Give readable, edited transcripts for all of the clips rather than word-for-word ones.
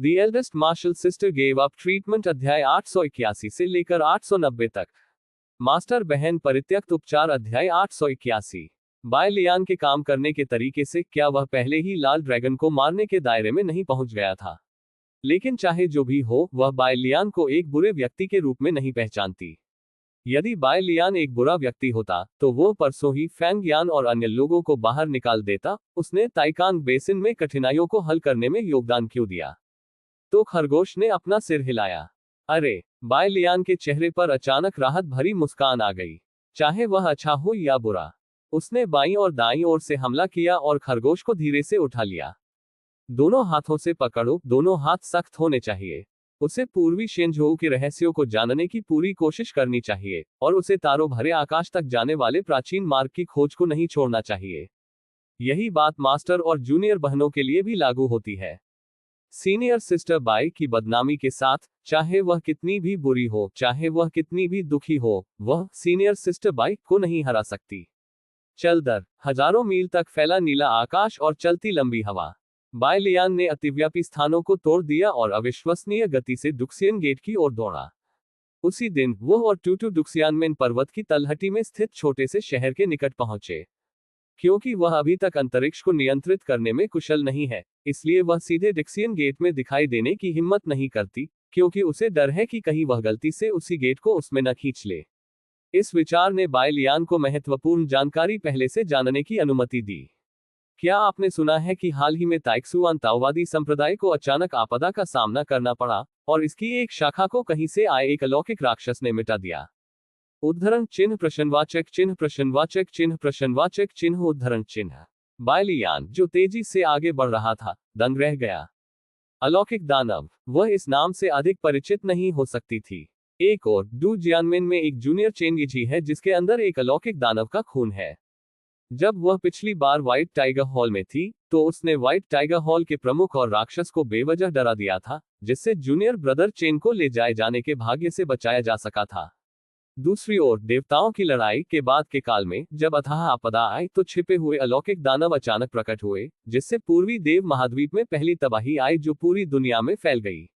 The eldest martial sister gave up treatment अध्याय 881 से लेकर 890 तक। मास्टर बहन परित्यक्त उपचार अध्याय 881। बाय लियान के काम करने के तरीके से क्या वह पहले ही लाल ड्रैगन को मारने के दायरे में नहीं पहुंच गया था? लेकिन चाहे जो भी हो, वह बाय लियान को एक बुरे व्यक्ति के रूप में नहीं पहचानती। यदि बाय लियान एक बुरा व्यक्ति होता तो वो परसों ही फैंग यान और अन्य लोगों को बाहर निकाल देता। उसने ताइकांग बेसिन में कठिनाइयों को हल करने में योगदान क्यों दिया? तो खरगोश ने अपना सिर हिलाया। अरे! बाय लियान के चेहरे पर अचानक राहत भरी मुस्कान आ गई। चाहे वह अच्छा हो या बुरा। उसने बाईं और दाईं ओर से हमला किया और खरगोश को धीरे से उठा लिया। दोनों हाथों से पकड़ो, दोनों हाथ सख्त होने चाहिए। उसे पूर्वी शेनझोउ के रहस्यों को जानने की पूरी कोशिश करनी चाहिए और उसे तारों भरे आकाश तक जाने वाले प्राचीन मार्ग की खोज को नहीं छोड़ना चाहिए। यही बात मास्टर और जूनियर बहनों के लिए भी लागू होती है। सीनियर सिस्टर बाई की बदनामी के साथ, चाहे वह कितनी भी बुरी हो, चाहे वह कितनी भी दुखी हो, वह सीनियर सिस्टर बाई को नहीं हरा सकती। चल दर हजारों मील तक फैला नीला आकाश और चलती लंबी हवा। बाय लियान ने अतिव्यापी स्थानों को तोड़ दिया और अविश्वसनीय गति से डुक्सियन गेट की ओर दौड़ा। उसी दिन वो और टूटू डुक्सियानमेन पर्वत की तलहटी में स्थित छोटे से शहर के निकट पहुंचे। क्योंकि वह अभी तक अंतरिक्ष को नियंत्रित करने में कुशल नहीं है, इसलिए वह सीधे डिक्सियन गेट में दिखाई देने की हिम्मत नहीं करती, क्योंकि उसे डर है कि कहीं वह गलती से उसी गेट को उसमें न खींच ले। इस विचार ने बाय लियान को महत्वपूर्ण जानकारी पहले से जानने की अनुमति दी। क्या आपने सुना है कि हाल ही में ताइक्सुआन ताओवादी संप्रदाय को अचानक आपदा का सामना करना पड़ा और इसकी एक शाखा को कहीं से आए एक अलौकिक राक्षस ने मिटा दिया? उद्धरण चिन्ह प्रश्नवाचक चिन्ह प्रश्नवाचक चिन्ह प्रश्नवाचक चिन्ह उद्धरण चिन्ह। बाय लियान, जो तेजी से आगे बढ़ रहा था, दंग रह गया। अलौकिक दानव, वह इस नाम से अधिक परिचित नहीं हो सकती थी। एक और डू जियानमेन में एक जूनियर चेंगीजी है जिसके अंदर एक अलौकिक दानव का खून है। जब वह पिछली बार व्हाइट टाइगर हॉल में थी, तो उसने व्हाइट टाइगर हॉल के प्रमुख और राक्षस को बेवजह डरा दिया था, जिससे जूनियर ब्रदर चेन को ले जाए जाने के भाग्य से बचाया जा सका था। दूसरी ओर, देवताओं की लड़ाई के बाद के काल में जब अथाह आपदा आई तो छिपे हुए अलौकिक दानव अचानक प्रकट हुए, जिससे पूर्वी देव महाद्वीप में पहली तबाही आई जो पूरी दुनिया में फैल गई।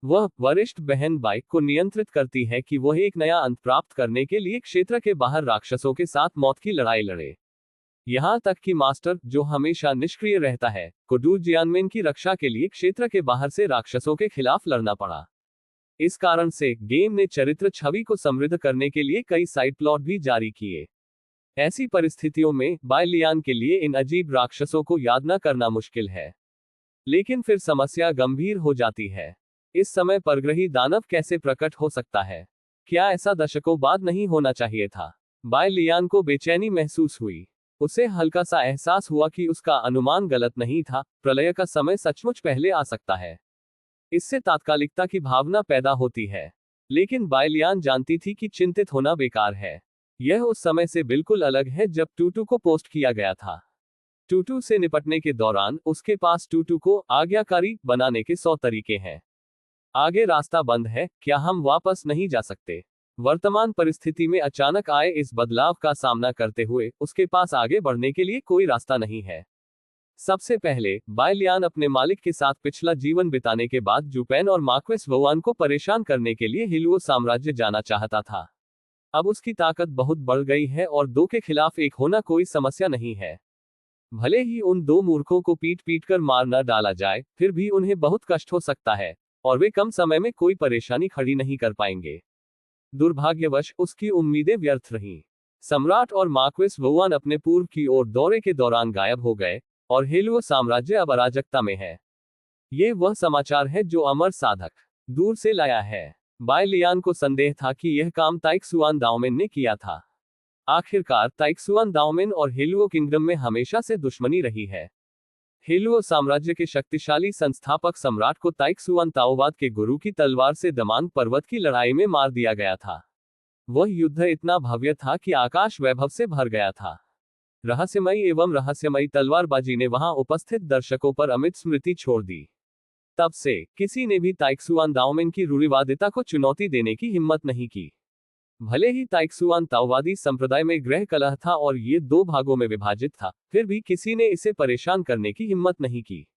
वह वरिष्ठ बहन बाई को नियंत्रित करती है कि वह एक नया अंत प्राप्त करने के लिए क्षेत्र के बाहर राक्षसों के साथ मौत की लड़ाई लड़े। यहां तक कि मास्टर, जो हमेशा निष्क्रिय रहता है, को डू जियानमेन की रक्षा के लिए क्षेत्र के बाहर से राक्षसों के खिलाफ लड़ना पड़ा। इस कारण से गेम ने चरित्र छवि को समृद्ध करने के लिए कई साइड प्लॉट भी जारी किए। ऐसी परिस्थितियों में बाय लियान के लिए इन अजीब राक्षसों को याद न करना मुश्किल है। लेकिन फिर समस्या गंभीर हो जाती है। इस समय परग्रही दानव कैसे प्रकट हो सकता है? क्या ऐसा दशकों बाद नहीं होना चाहिए था? बाय लियान को बेचैनी महसूस हुई। उसे हल्का सा एहसास हुआ कि उसका अनुमान गलत नहीं था, प्रलय का समय सचमुच पहले आ सकता है। इससे तात्कालिकता की भावना पैदा होती है। लेकिन बाय लियान जानती थी कि चिंतित होना बेकार है। यह उस समय से बिल्कुल अलग है जब टूटू को पोस्ट किया गया था। टूटू से निपटने के दौरान उसके पास टूटू को आज्ञाकारी बनाने के 100 तरीके हैं। आगे रास्ता बंद है, क्या हम वापस नहीं जा सकते? वर्तमान परिस्थिति में अचानक आए इस बदलाव का सामना करते हुए उसके पास आगे बढ़ने के लिए कोई रास्ता नहीं है। सबसे पहले, बाय लियान अपने मालिक के साथ पिछला जीवन बिताने के बाद जुपेन और मार्क्वेस वोआन को परेशान करने के लिए हिलुओ साम्राज्य जाना चाहता था। अब उसकी ताकत बहुत बढ़ गई है और दो के खिलाफ एक होना कोई समस्या नहीं है। भले ही उन दो मूर्खों को पीट पीट कर मार न डाला जाए, फिर भी उन्हें बहुत कष्ट हो सकता है और वे कम समय में कोई परेशानी खड़ी नहीं कर पाएंगे। दुर्भाग्यवश उसकी उम्मीदें व्यर्थ रहीं। सम्राट और मार्क्वेस वोआन अपने पूर्व की ओर दौरे के दौरान गायब हो गए और हेलुओ साम्राज्य अब अराजकता में है। ये वह समाचार है जो अमर साधक दूर से लाया है। बाय लियान को संदेह था कि यह काम ताइक्सुआन दाओमेन ने किया था। आखिरकार ताइक्सुआन दाओमेन और हेलुओ किंगडम में हमेशा से दुश्मनी रही है। हेलुओ साम्राज्य के शक्तिशाली संस्थापक सम्राट को ताइक्सुआन ताओवाद के गुरु की तलवार से दमांग पर्वत की लड़ाई में मार दिया गया था। वह युद्ध इतना भव्य था कि आकाश वैभव से भर गया था। रहस्यमयी एवं रहस्यमयी तलवारबाजी ने वहां उपस्थित दर्शकों पर अमिट स्मृति छोड़ दी। तब से किसी ने भी ताइक्सुआन दाओमेन की रूढ़िवादिता को चुनौती देने की हिम्मत नहीं की। भले ही ताइक्सुआन ताओवादी संप्रदाय में गृह कलह था और ये दो भागों में विभाजित था, फिर भी किसी ने इसे परेशान करने की हिम्मत नहीं की।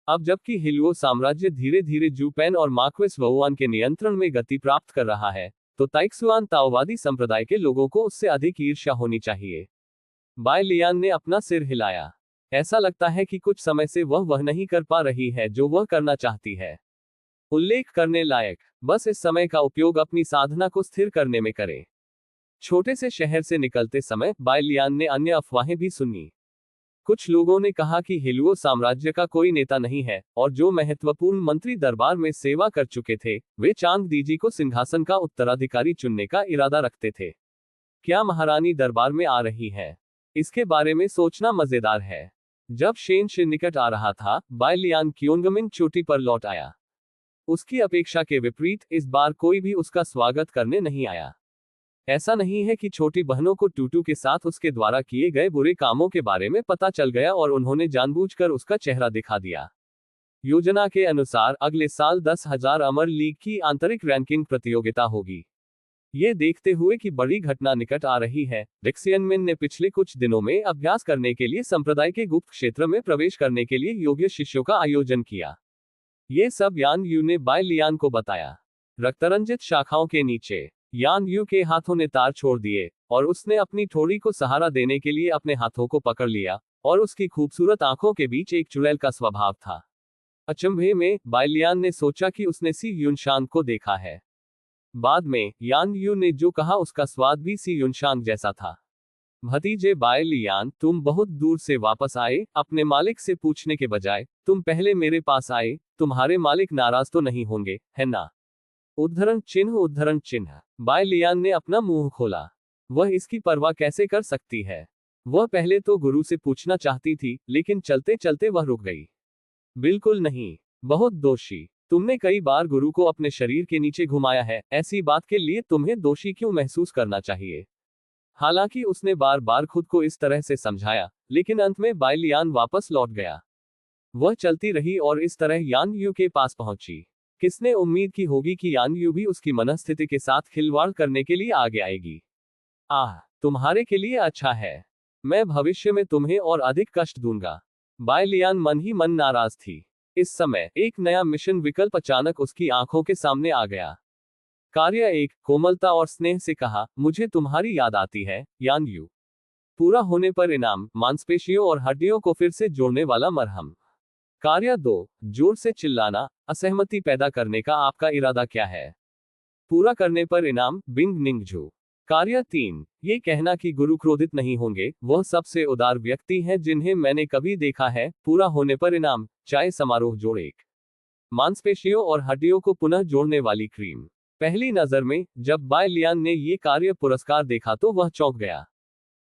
अब जबकि हिलुओ साम्राज्य धीरे धीरे जूपेन और मार्क्वेस वुआन के नियंत्रण में गति प्राप्त कर रहा है, तो ताइक्सुआन ताओवादी संप्रदाय के लोगों को उससे अधिक ईर्ष्या होनी चाहिए। बाय लियान ने अपना सिर हिलाया। ऐसा लगता है कि कुछ समय से वह नहीं कर पा रही है जो वह करना चाहती है। उल्लेख करने लायक, बस इस समय का उपयोग अपनी साधना को स्थिर करने में करें। छोटे से शहर से निकलते समय बाय लियान ने अन्य अफवाहें भी सुनी। कुछ लोगों ने कहा कि हिलुओ साम्राज्य का कोई नेता नहीं है, और जो महत्वपूर्ण मंत्री दरबार में सेवा कर चुके थे, वे चांग दीजी को सिंहासन का उत्तराधिकारी चुनने का इरादा रखते थे। क्या महारानी दरबार में आ रही है? इसके बारे में सोचना मजेदार है। जब शेन निकट आ रहा था, बाय लियान क्योंगमिन चोटी पर लौट आया। उसकी अपेक्षा के विपरीत इस बार कोई भी उसका स्वागत करने नहीं आया। ऐसा नहीं है कि छोटी बहनों को टूटू के साथ उसके द्वारा किए गए बुरे कामों के बारे में पता चल गया और उन्होंने जानबूझकर उसका चेहरा दिखा दिया। योजना के अनुसार अगले साल 10,000 अमर लीग की आंतरिक रैंकिंग प्रतियोगिता होगी। ये देखते हुए कि बड़ी घटना निकट आ रही है, रिक्सियनमिन ने पिछले कुछ दिनों में अभ्यास करने के लिए संप्रदाय के गुप्त क्षेत्र में प्रवेश करने के लिए योग्य शिष्यों का आयोजन किया। ये सब यान यू ने बाय लियान को बताया। रक्तरंजित शाखाओं के नीचे यान यू के हाथों ने तार छोड़ दिए, और उसने अपनी ठोड़ी को सहारा देने के लिए अपने हाथों को पकड़ लिया, और उसकी खूबसूरत आंखों के बीच एक चुड़ैल का स्वभाव था। अचंभे में बाय लियान ने सोचा कि उसने सी युनशांग को देखा है। बाद में यान यू ने जो कहा उसका स्वाद भी सी युनशांग जैसा था। भतीजे बाय लियान, तुम बहुत दूर से वापस आए, अपने मालिक से पूछने के बजाय तुम पहले मेरे पास आए, तुम्हारे मालिक नाराज तो नहीं होंगे, है ना? उद्धरण चिन्ह। बाय लियान ने अपना मुंह खोला। वह इसकी परवाह कैसे कर सकती है? वह पहले तो गुरु से पूछना चाहती थी, लेकिन चलते चलते वह रुक गई। बिल्कुल नहीं। बहुत दोषी। तुमने कई बार गुरु को अपने शरीर के नीचे घुमाया है, ऐसी बात के लिए तुम्हें दोषी क्यों महसूस करना चाहिए? हालांकि उसने बार बार खुद को इस तरह से समझाया, लेकिन अंत में बाय लियान वापस लौट गया। वह चलती रही और इस तरह यान यू के पास पहुंची। किसने उम्मीद की होगी कि यान यू भी उसकी मनस्थिति के साथ खिलवाड़ करने के लिए आगे आएगी। आह, तुम्हारे के लिए अच्छा है। मैं भविष्य में तुम्हें और अधिक कष्ट दूंगा। बाय लियान मन ही मन नाराज थी। इस समय एक नया मिशन विकल्प अचानक उसकी आंखों के सामने आ गया। कार्य 1, कोमलता और स्नेह से कहा, मुझे तुम्हारी याद आती है, यान यू। पूरा होने पर इनाम, मांसपेशियों और हड्डियों को फिर से जोड़ने वाला मरहम। कार्य 2, जोर से चिल्लाना, असहमति पैदा करने का आपका इरादा क्या है? पूरा करने पर इनाम, बिंग निंगझू। कार्य 3, ये कहना कि गुरु क्रोधित नहीं होंगे, वह सबसे उदार व्यक्ति हैं जिन्हें मैंने कभी देखा है, पूरा होने पर इनाम, चाय समारोह जोड़ 1। मांसपेशियों और हड्डियों को पुनः जोड़ने वाली क्रीम। पहली नजर में जब बाय लियान ने ये कार्य पुरस्कार देखा तो वह चौंक गया।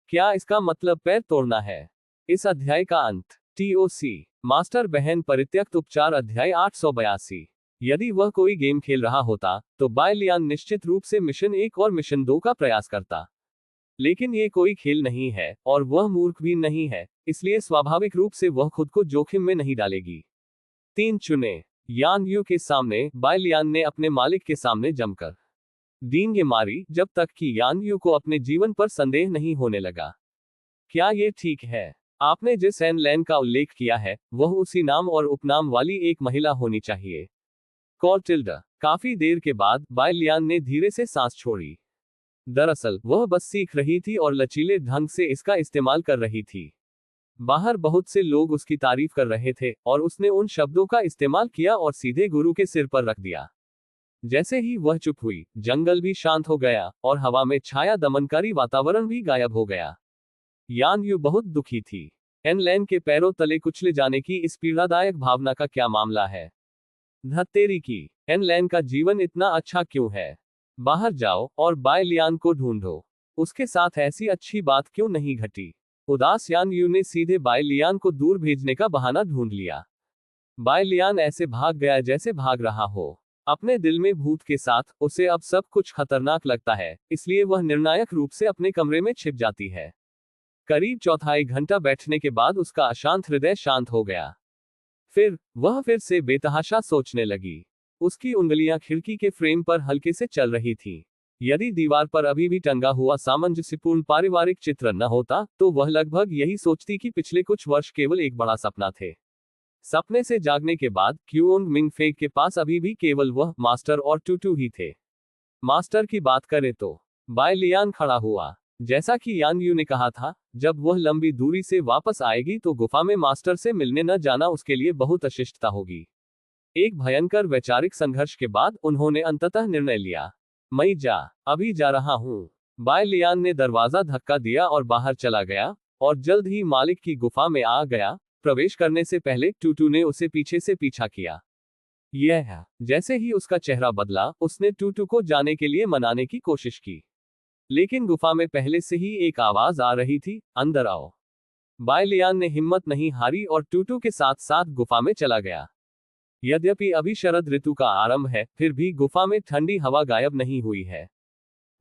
क्या इसका मतलब पैर तोड़ना है? इस अध्याय का अंत। TOC मास्टर बहन परित्यक्त उपचार अध्याय 882। यदि वह कोई गेम खेल रहा होता, तो बाय लियान निश्चित रूप से मिशन 1 और मिशन 2 का प्रयास करता। लेकिन ये कोई खेल नहीं है, और वह मूर्ख भी नहीं है, इसलिए स्वाभाविक रूप से वह खुद को जोखिम में नहीं डालेगी। 3 चुने। यान यू के सामने बाय लियान ने अपने मालिक के सामने जमकर डींगे मारी, जब तक कि यान यू को अपने जीवन पर संदेह नहीं होने लगा। क्या ये ठीक है? आपने जिस एन लैन का उल्लेख किया है, वह उसी नाम और उपनाम वाली एक महिला होनी चाहिए। कॉर्टिल्डा। काफी देर के बाद बाय लियान ने धीरे से सांस छोड़ी। दरअसल वह बस सीख रही थी और लचीले ढंग से इसका इस्तेमाल कर रही थी। बाहर बहुत से लोग उसकी तारीफ कर रहे थे, और उसने उन शब्दों का इस्तेमाल किया और सीधे गुरु के सिर पर रख दिया। जैसे ही वह चुप हुई, जंगल भी शांत हो गया, और हवा में छाया दमनकारी वातावरण भी गायब हो गया। यान यू बहुत दुखी थी। एन लैन के पैरों तले कुचले जाने की इस पीड़ादायक भावना का क्या मामला है? धत्तेरी की, एन लैन का जीवन इतना अच्छा क्यों है? बाहर जाओ और बाय लियान को ढूंढो। उसके साथ ऐसी अच्छी बात क्यों नहीं घटी? उदास यान यू ने सीधे बाय लियान को दूर भेजने का बहाना ढूंढ लिया। बाय लियान ऐसे भाग गया जैसे भाग रहा हो। अपने दिल में भूत के साथ उसे अब सब कुछ खतरनाक लगता है, इसलिए वह निर्णायक रूप से अपने कमरे में छिप जाती है। करीब चौथाई घंटा बैठने के बाद उसका अशांत हृदय शांत हो गया। फिर वह फिर से बेतहाशा सोचने लगी। उसकी उंगलियां खिड़की के फ्रेम पर हल्के से चल रही थीं। यदि दीवार पर अभी भी टंगा हुआ सामंजस्यपूर्ण पारिवारिक चित्र न होता, तो वह लगभग यही सोचती कि पिछले कुछ वर्ष केवल एक बड़ा सपना थे। सपने से जागने के बाद क्यूओंग मिंगफे के पास अभी भी केवल वह मास्टर और टूटू ही थे। मास्टर की बात करें तो बाय लियान खड़ा हुआ। जैसा कि यान यू ने कहा था, जब वह लंबी दूरी से वापस आएगी तो गुफा में मास्टर से मिलने न जाना उसके लिए बहुत अशिष्टता होगी। एक भयंकर वैचारिक संघर्ष के बाद उन्होंने अंततः निर्णय लिया, मैं अभी जा रहा हूं। बाय लियान ने दरवाजा धक्का दिया और बाहर चला गया, और जल्द ही मालिक की गुफा में आ गया। प्रवेश करने से पहले टूटू ने उसे पीछे से पीछा किया। यह जैसे ही उसका चेहरा बदला, उसने टूटू को जाने के लिए मनाने की कोशिश की, लेकिन गुफा में पहले से ही एक आवाज आ रही थी, अंदर आओ। बाय लियान ने हिम्मत नहीं हारी और टूटू के साथ साथ गुफा में चला गया। यद्यपि अभी शरद ऋतु का आरंभ है, फिर भी गुफा में ठंडी हवा गायब नहीं हुई है।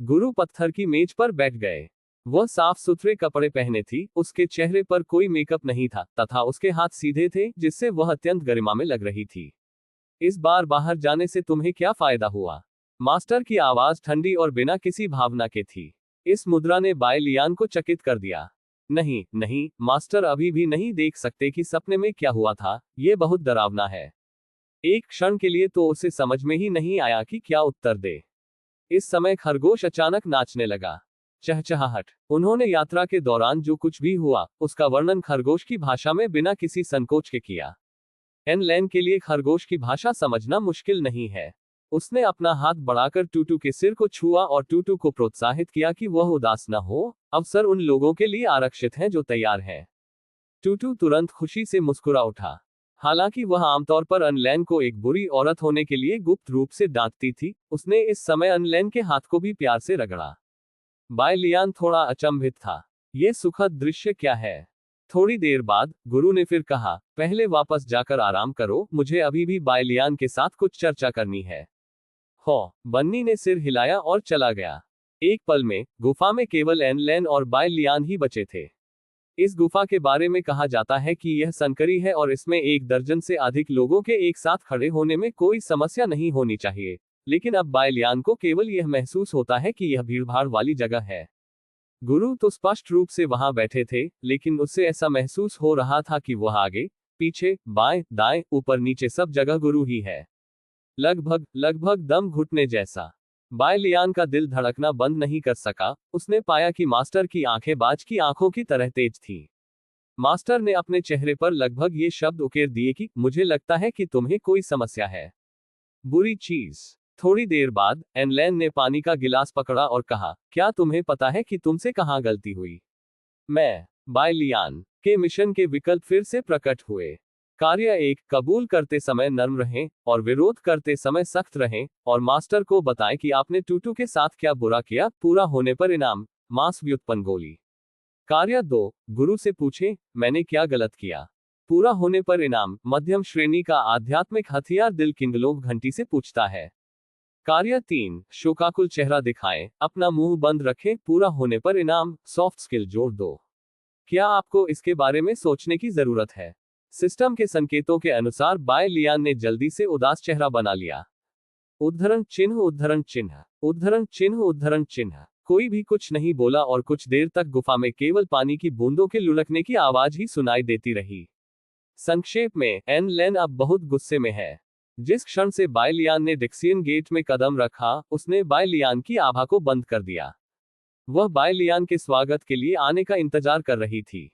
गुरु पत्थर की मेज पर बैठ गए। वह साफ सुथरे कपड़े पहने थी, उसके चेहरे पर कोई मेकअप नहीं था तथा उसके हाथ सीधे थे, जिससे वह अत्यंत गरिमा में लग रही थी। इस बार बाहर जाने से तुम्हें क्या फायदा हुआ? मास्टर की आवाज ठंडी और बिना किसी भावना के थी। इस मुद्रा ने बाय लियान को चकित कर दिया। नहीं नहीं, मास्टर अभी भी नहीं देख सकते कि सपने में क्या हुआ था, यह बहुत डरावना है। एक क्षण के लिए तो उसे समझ में ही नहीं आया कि क्या उत्तर दे। इस समय खरगोश अचानक नाचने लगा। चहचहाहट। उन्होंने यात्रा के दौरान जो कुछ भी हुआ, उसका वर्णन खरगोश की भाषा में बिना किसी संकोच के किया। एन लैन के लिए खरगोश की भाषा समझना मुश्किल नहीं है। उसने अपना हाथ बढ़ाकर टूटू के सिर को छुआ और टूटू को प्रोत्साहित किया कि वह उदास न हो, अवसर उन लोगों के लिए आरक्षित हैं जो तैयार हैं। टूटू तुरंत खुशी से मुस्कुरा उठा। हालांकि वह आमतौर पर अनलैन को एक बुरी औरत होने के लिए गुप्त रूप से डांटती थी, उसने इस समय अनलैन के हाथ को भी प्यार से रगड़ा। बाय लियान थोड़ा अचंभित था। यह सुखद दृश्य क्या है? थोड़ी देर बाद गुरु ने फिर कहा, पहले वापस जाकर आराम करो, मुझे अभी भी बाय लियान के साथ कुछ चर्चा करनी है। हो, बन्नी ने सिर हिलाया और चला गया। एक पल में गुफा में केवल एनलैन और बाय लियान ही बचे थे। इस गुफा के बारे में कहा जाता है कि यह संकरी है और इसमें 1 दर्जन से अधिक लोगों के एक साथ खड़े होने में कोई समस्या नहीं होनी चाहिए, लेकिन अब बाय लियान को केवल यह महसूस होता है कि यह भीड़भाड़ वाली जगह है। गुरु तो स्पष्ट रूप से वहां बैठे थे, लेकिन उससे ऐसा महसूस हो रहा था कि वह आगे, पीछे, बाएं, दाएं, ऊपर नीचे सब जगह गुरु ही है। लगभग दम घुटने जैसा। बाय लियान का दिल धड़कना बंद नहीं कर सका। उसने पाया कि मास्टर की आंखें बाज की आंखों की तरह तेज थीं। मास्टर ने अपने चेहरे पर लगभग ये शब्द उकेर दिए कि मुझे लगता है कि तुम्हें कोई समस्या है। बुरी चीज। थोड़ी देर बाद एनलैन ने पानी का गिलास पकड़ा और कहा, क्या तुम्हें पता है कि तुमसे कहां गलती हुई? मैं। बाय लियान के मिशन के विकल्प फिर से प्रकट हुए। कार्य 1, कबूल करते समय नर्म रहें और विरोध करते समय सख्त रहें, और मास्टर को बताएं कि आपने टूटू के साथ क्या बुरा किया। पूरा होने पर इनाम, मांस व्युत्पन्न गोली। कार्य 2, गुरु से पूछें, मैंने क्या गलत किया? पूरा होने पर इनाम, मध्यम श्रेणी का आध्यात्मिक हथियार दिल किंगलोक घंटी से पूछता है। कार्य 3, शोकाकुल चेहरा दिखाएं, अपना मुंह बंद रखें। पूरा होने पर इनाम, सॉफ्ट स्किल जोड़ दो। क्या आपको इसके बारे में सोचने की जरूरत है? सिस्टम के संकेतों के अनुसार बाय लियान ने जल्दी से उदास चेहरा बना लिया। उद्धरण चिन्ह उद्धरण चिन्ह उद्धरण चिन्ह उद्धरण चिन्ह। कोई भी कुछ नहीं बोला और कुछ देर तक गुफा में केवल पानी की बूंदों के लुढ़कने की आवाज ही सुनाई देती रही। संक्षेप में, एन लेन अब बहुत गुस्से में है। जिस क्षण से बाय लियान ने डिक्सियन गेट में कदम रखा, उसने बाय लियान की आभा को बंद कर दिया। वह बाय लियान के स्वागत के लिए आने का इंतजार कर रही थी।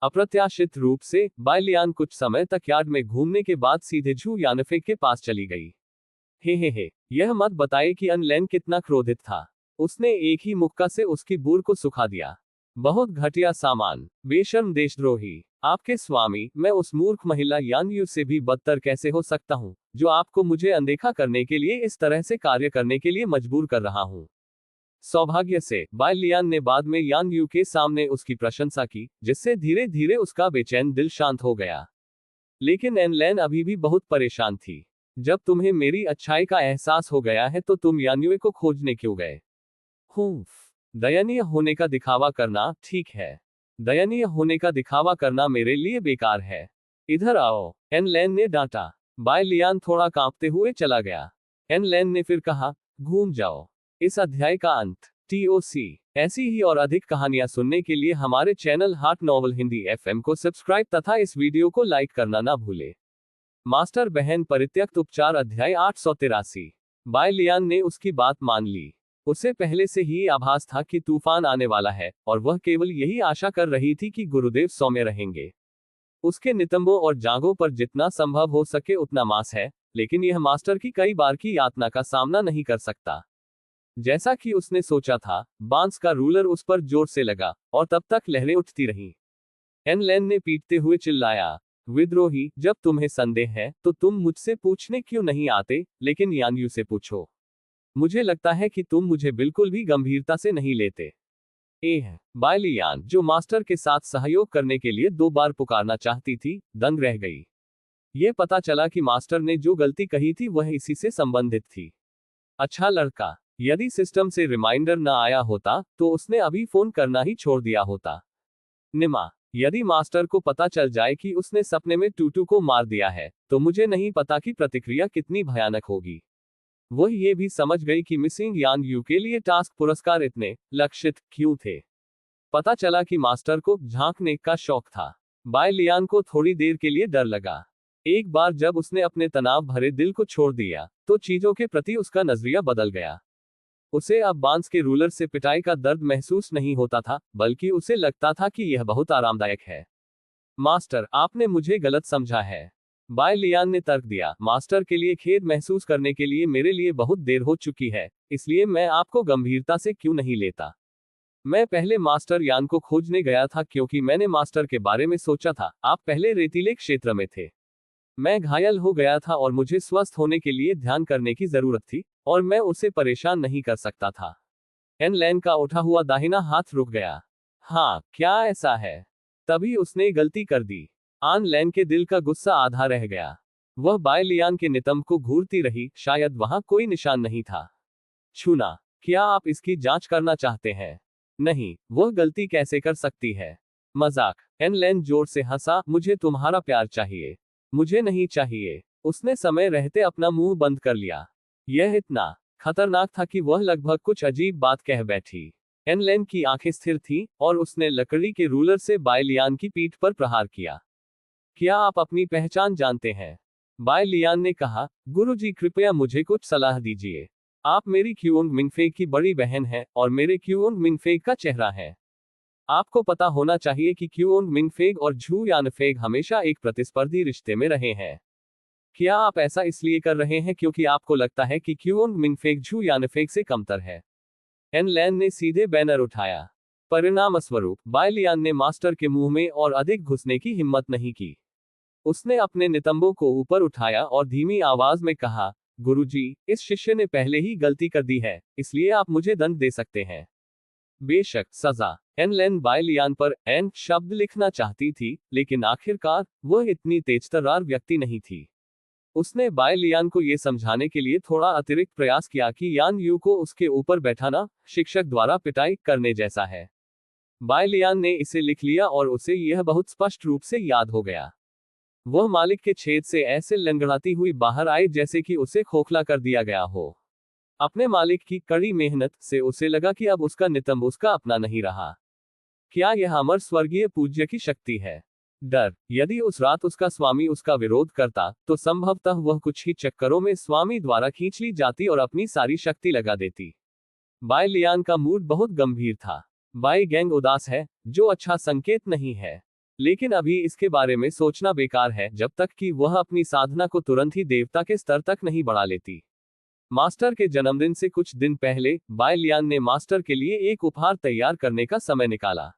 अप्रत्याशित रूप से बाय लियान कुछ समय तक यार्ड में घूमने के बाद सीधे झू यानफे के पास चली गई। हे, यह मत बताए कि अनलैन कितना क्रोधित था। उसने एक ही मुक्का से उसकी बूर को सुखा दिया। बहुत घटिया सामान, बेशर्म देशद्रोही। आपके स्वामी, मैं उस मूर्ख महिला यान यू से भी बदतर कैसे हो सकता हूं, जो आपको मुझे अनदेखा करने के लिए इस तरह से कार्य करने के लिए मजबूर कर रहा हूं। सौभाग्य से बाय लियान ने बाद में यान यू के सामने उसकी प्रशंसा की, जिससे धीरे धीरे उसका बेचैन दिल शांत हो गया। लेकिन एनलैन अभी भी बहुत परेशान थी। जब तुम्हें मेरी अच्छाई का एहसास हो गया है तो तुम यान्युए को खोजने क्यों गए? दयनीय होने का दिखावा करना, ठीक है। दयनीय होने का दिखावा करना मेरे लिए बेकार है। इधर आओ, एनलैन ने डांटा। बाय लियान थोड़ा कांपते हुए चला गया। एनलैन ने फिर कहा, घूम जाओ। इस अध्याय का अंत। TOC। ऐसी ही और अधिक कहानियां सुनने के लिए हमारे चैनल हाट नॉवल हिंदी FM को सब्सक्राइब तथा इस वीडियो को लाइक करना ना भूले। मास्टर बहन परित्यक्त उपचार अध्याय 883। बाय लियान ने उसकी बात मान ली। उसे पहले से ही आभास था कि तूफान आने वाला है और वह केवल यही आशा कर रही थी कि गुरुदेव सौम्य रहेंगे। उसके नितंबों और जांघों पर जितना संभव हो सके उतना मांस है, लेकिन यह मास्टर की कई बार की यातना का सामना नहीं कर सकता। जैसा कि उसने सोचा था, बांस का रूलर उस पर जोर से लगा और तब तक लहरें उठती रहीं। एन लेन ने पीटते हुए चिल्लाया, विद्रोही, जब तुम्हें संदेह है तो तुम मुझसे पूछने क्यों नहीं आते, लेकिन यान यू से पूछो। मुझे लगता है कि तुम मुझे बिल्कुल भी गंभीरता से नहीं लेते। बाय लियान, जो मास्टर के साथ सहयोग करने के लिए 2 बार पुकारना चाहती थी, दंग रह गई। यह पता चला कि मास्टर ने जो गलती कही थी वह इसी से संबंधित थी। अच्छा लड़का, यदि सिस्टम से रिमाइंडर न आया होता तो उसने अभी फोन करना ही छोड़ दिया होता। निमा, यदि मास्टर को पता चल जाए कि उसने सपने में टूटू को मार दिया है, तो मुझे नहीं पता कि प्रतिक्रिया कितनी भयानक होगी। वह ये भी समझ गई कि मिसिंग यान यू के लिए टास्क पुरस्कार इतने लक्षित क्यों थे। पता चला कि मास्टर को झांकने का शौक था। बाय लियान को थोड़ी देर के लिए डर लगा। एक बार जब उसने अपने तनाव भरे दिल को छोड़ दिया, तो चीजों के प्रति उसका नजरिया बदल गया। उसे अब बांस के रूलर से पिटाई का दर्द महसूस नहीं होता था, बल्कि उसे लगता था कि यह बहुत आरामदायक है। मास्टर, आपने मुझे गलत समझा है, बाय लियान ने तर्क दिया। मास्टर के लिए खेद महसूस करने के लिए मेरे लिए बहुत देर हो चुकी है, इसलिए मैं आपको गंभीरता से क्यों नहीं लेता। मैं पहले मास्टर यान को खोजने गया था क्योंकि मैंने मास्टर के बारे में सोचा था। आप पहले रेतीले क्षेत्र में थे। मैं घायल हो गया था और मुझे स्वस्थ होने के लिए ध्यान करने की जरूरत थी, और मैं उसे परेशान नहीं कर सकता था। एन लैन का उठा हुआ दाहिना हाथ रुक गया। हाँ, क्या ऐसा है? तभी उसने गलती कर दी। आन लैन के दिल का गुस्सा आधा रह गया। वह बाय लियान के नितंब को घूरती रही, शायद वहां कोई निशान नहीं था। छूना, क्या आप इसकी जांच करना चाहते हैं? नहीं, वह गलती कैसे कर सकती है? मजाक। एन लैन जोर से हंसा, मुझे तुम्हारा प्यार चाहिए। मुझे नहीं चाहिए। उसने समय रहते अपना मुंह बंद कर लिया। यह इतना खतरनाक था कि वह लगभग कुछ अजीब बात कह बैठी। एन लैन की आंखें स्थिर थीं, और उसने लकड़ी के रूलर से बाय लियान की पीठ पर प्रहार किया। क्या आप अपनी पहचान जानते हैं? बाय लियान ने कहा, गुरुजी कृपया मुझे कुछ सलाह दीजिए। आप मेरी क्यूंग मिंगफेग की बड़ी बहन हैं और मेरे क्यूंग मिंगफेग का चेहरा है। आपको पता होना चाहिए कि क्यूंग मिंगफेग और झू यानफेग हमेशा एक प्रतिस्पर्धी रिश्ते में रहे हैं। क्या आप ऐसा इसलिए कर रहे हैं क्योंकि आपको लगता है कि क्यूंग मिंगफेग झू यानफेग से कमतर है? एन लैन ने सीधे बैनर उठाया। परिणामस्वरूप बाय लियान ने मास्टर के मुंह में और अधिक घुसने की हिम्मत नहीं की। उसने अपने नितंबों को ऊपर उठाया और धीमी आवाज में कहा, गुरुजी, इस शिष्य ने पहले ही गलती कर दी है, इसलिए आप मुझे दंड दे सकते हैं। बेशक, सजा। एन लैन बाय लियान पर एन शब्द लिखना चाहती थी, लेकिन आखिरकार वह इतनी तेजतर्रार व्यक्ति नहीं थी। उसने बाय लियान को यह समझाने के लिए थोड़ा अतिरिक्त प्रयास किया कि यान यू को उसके ऊपर बैठाना शिक्षक द्वारा पिटाई करने जैसा है। बाय लियान ने इसे लिख लिया और उसे यह बहुत स्पष्ट रूप से याद हो गया। वह मालिक के छेद से ऐसे लंगड़ाती हुई बाहर आई जैसे कि उसे खोखला कर दिया गया हो। अपने मालिक की कड़ी मेहनत से उसे लगा कि अब उसका नितंब उसका अपना नहीं रहा। क्या यह अमर स्वर्गीय पूज्य की शक्ति है? डर। यदि उस रात उसका स्वामी उसका विरोध करता, तो संभवतः वह कुछ ही चक्करों में स्वामी द्वारा खींच ली जाती और अपनी सारी शक्ति लगा देती। बाय लियान का मूड बहुत गंभीर था। बाय गैंग उदास है, जो अच्छा संकेत नहीं है। लेकिन अभी इसके बारे में सोचना बेकार है जब तक कि वह अपनी साधना को तुरंत ही देवता के स्तर तक नहीं बढ़ा लेती। मास्टर के जन्मदिन से कुछ दिन पहले बाय लियान ने मास्टर के लिए एक उपहार तैयार करने का समय निकाला।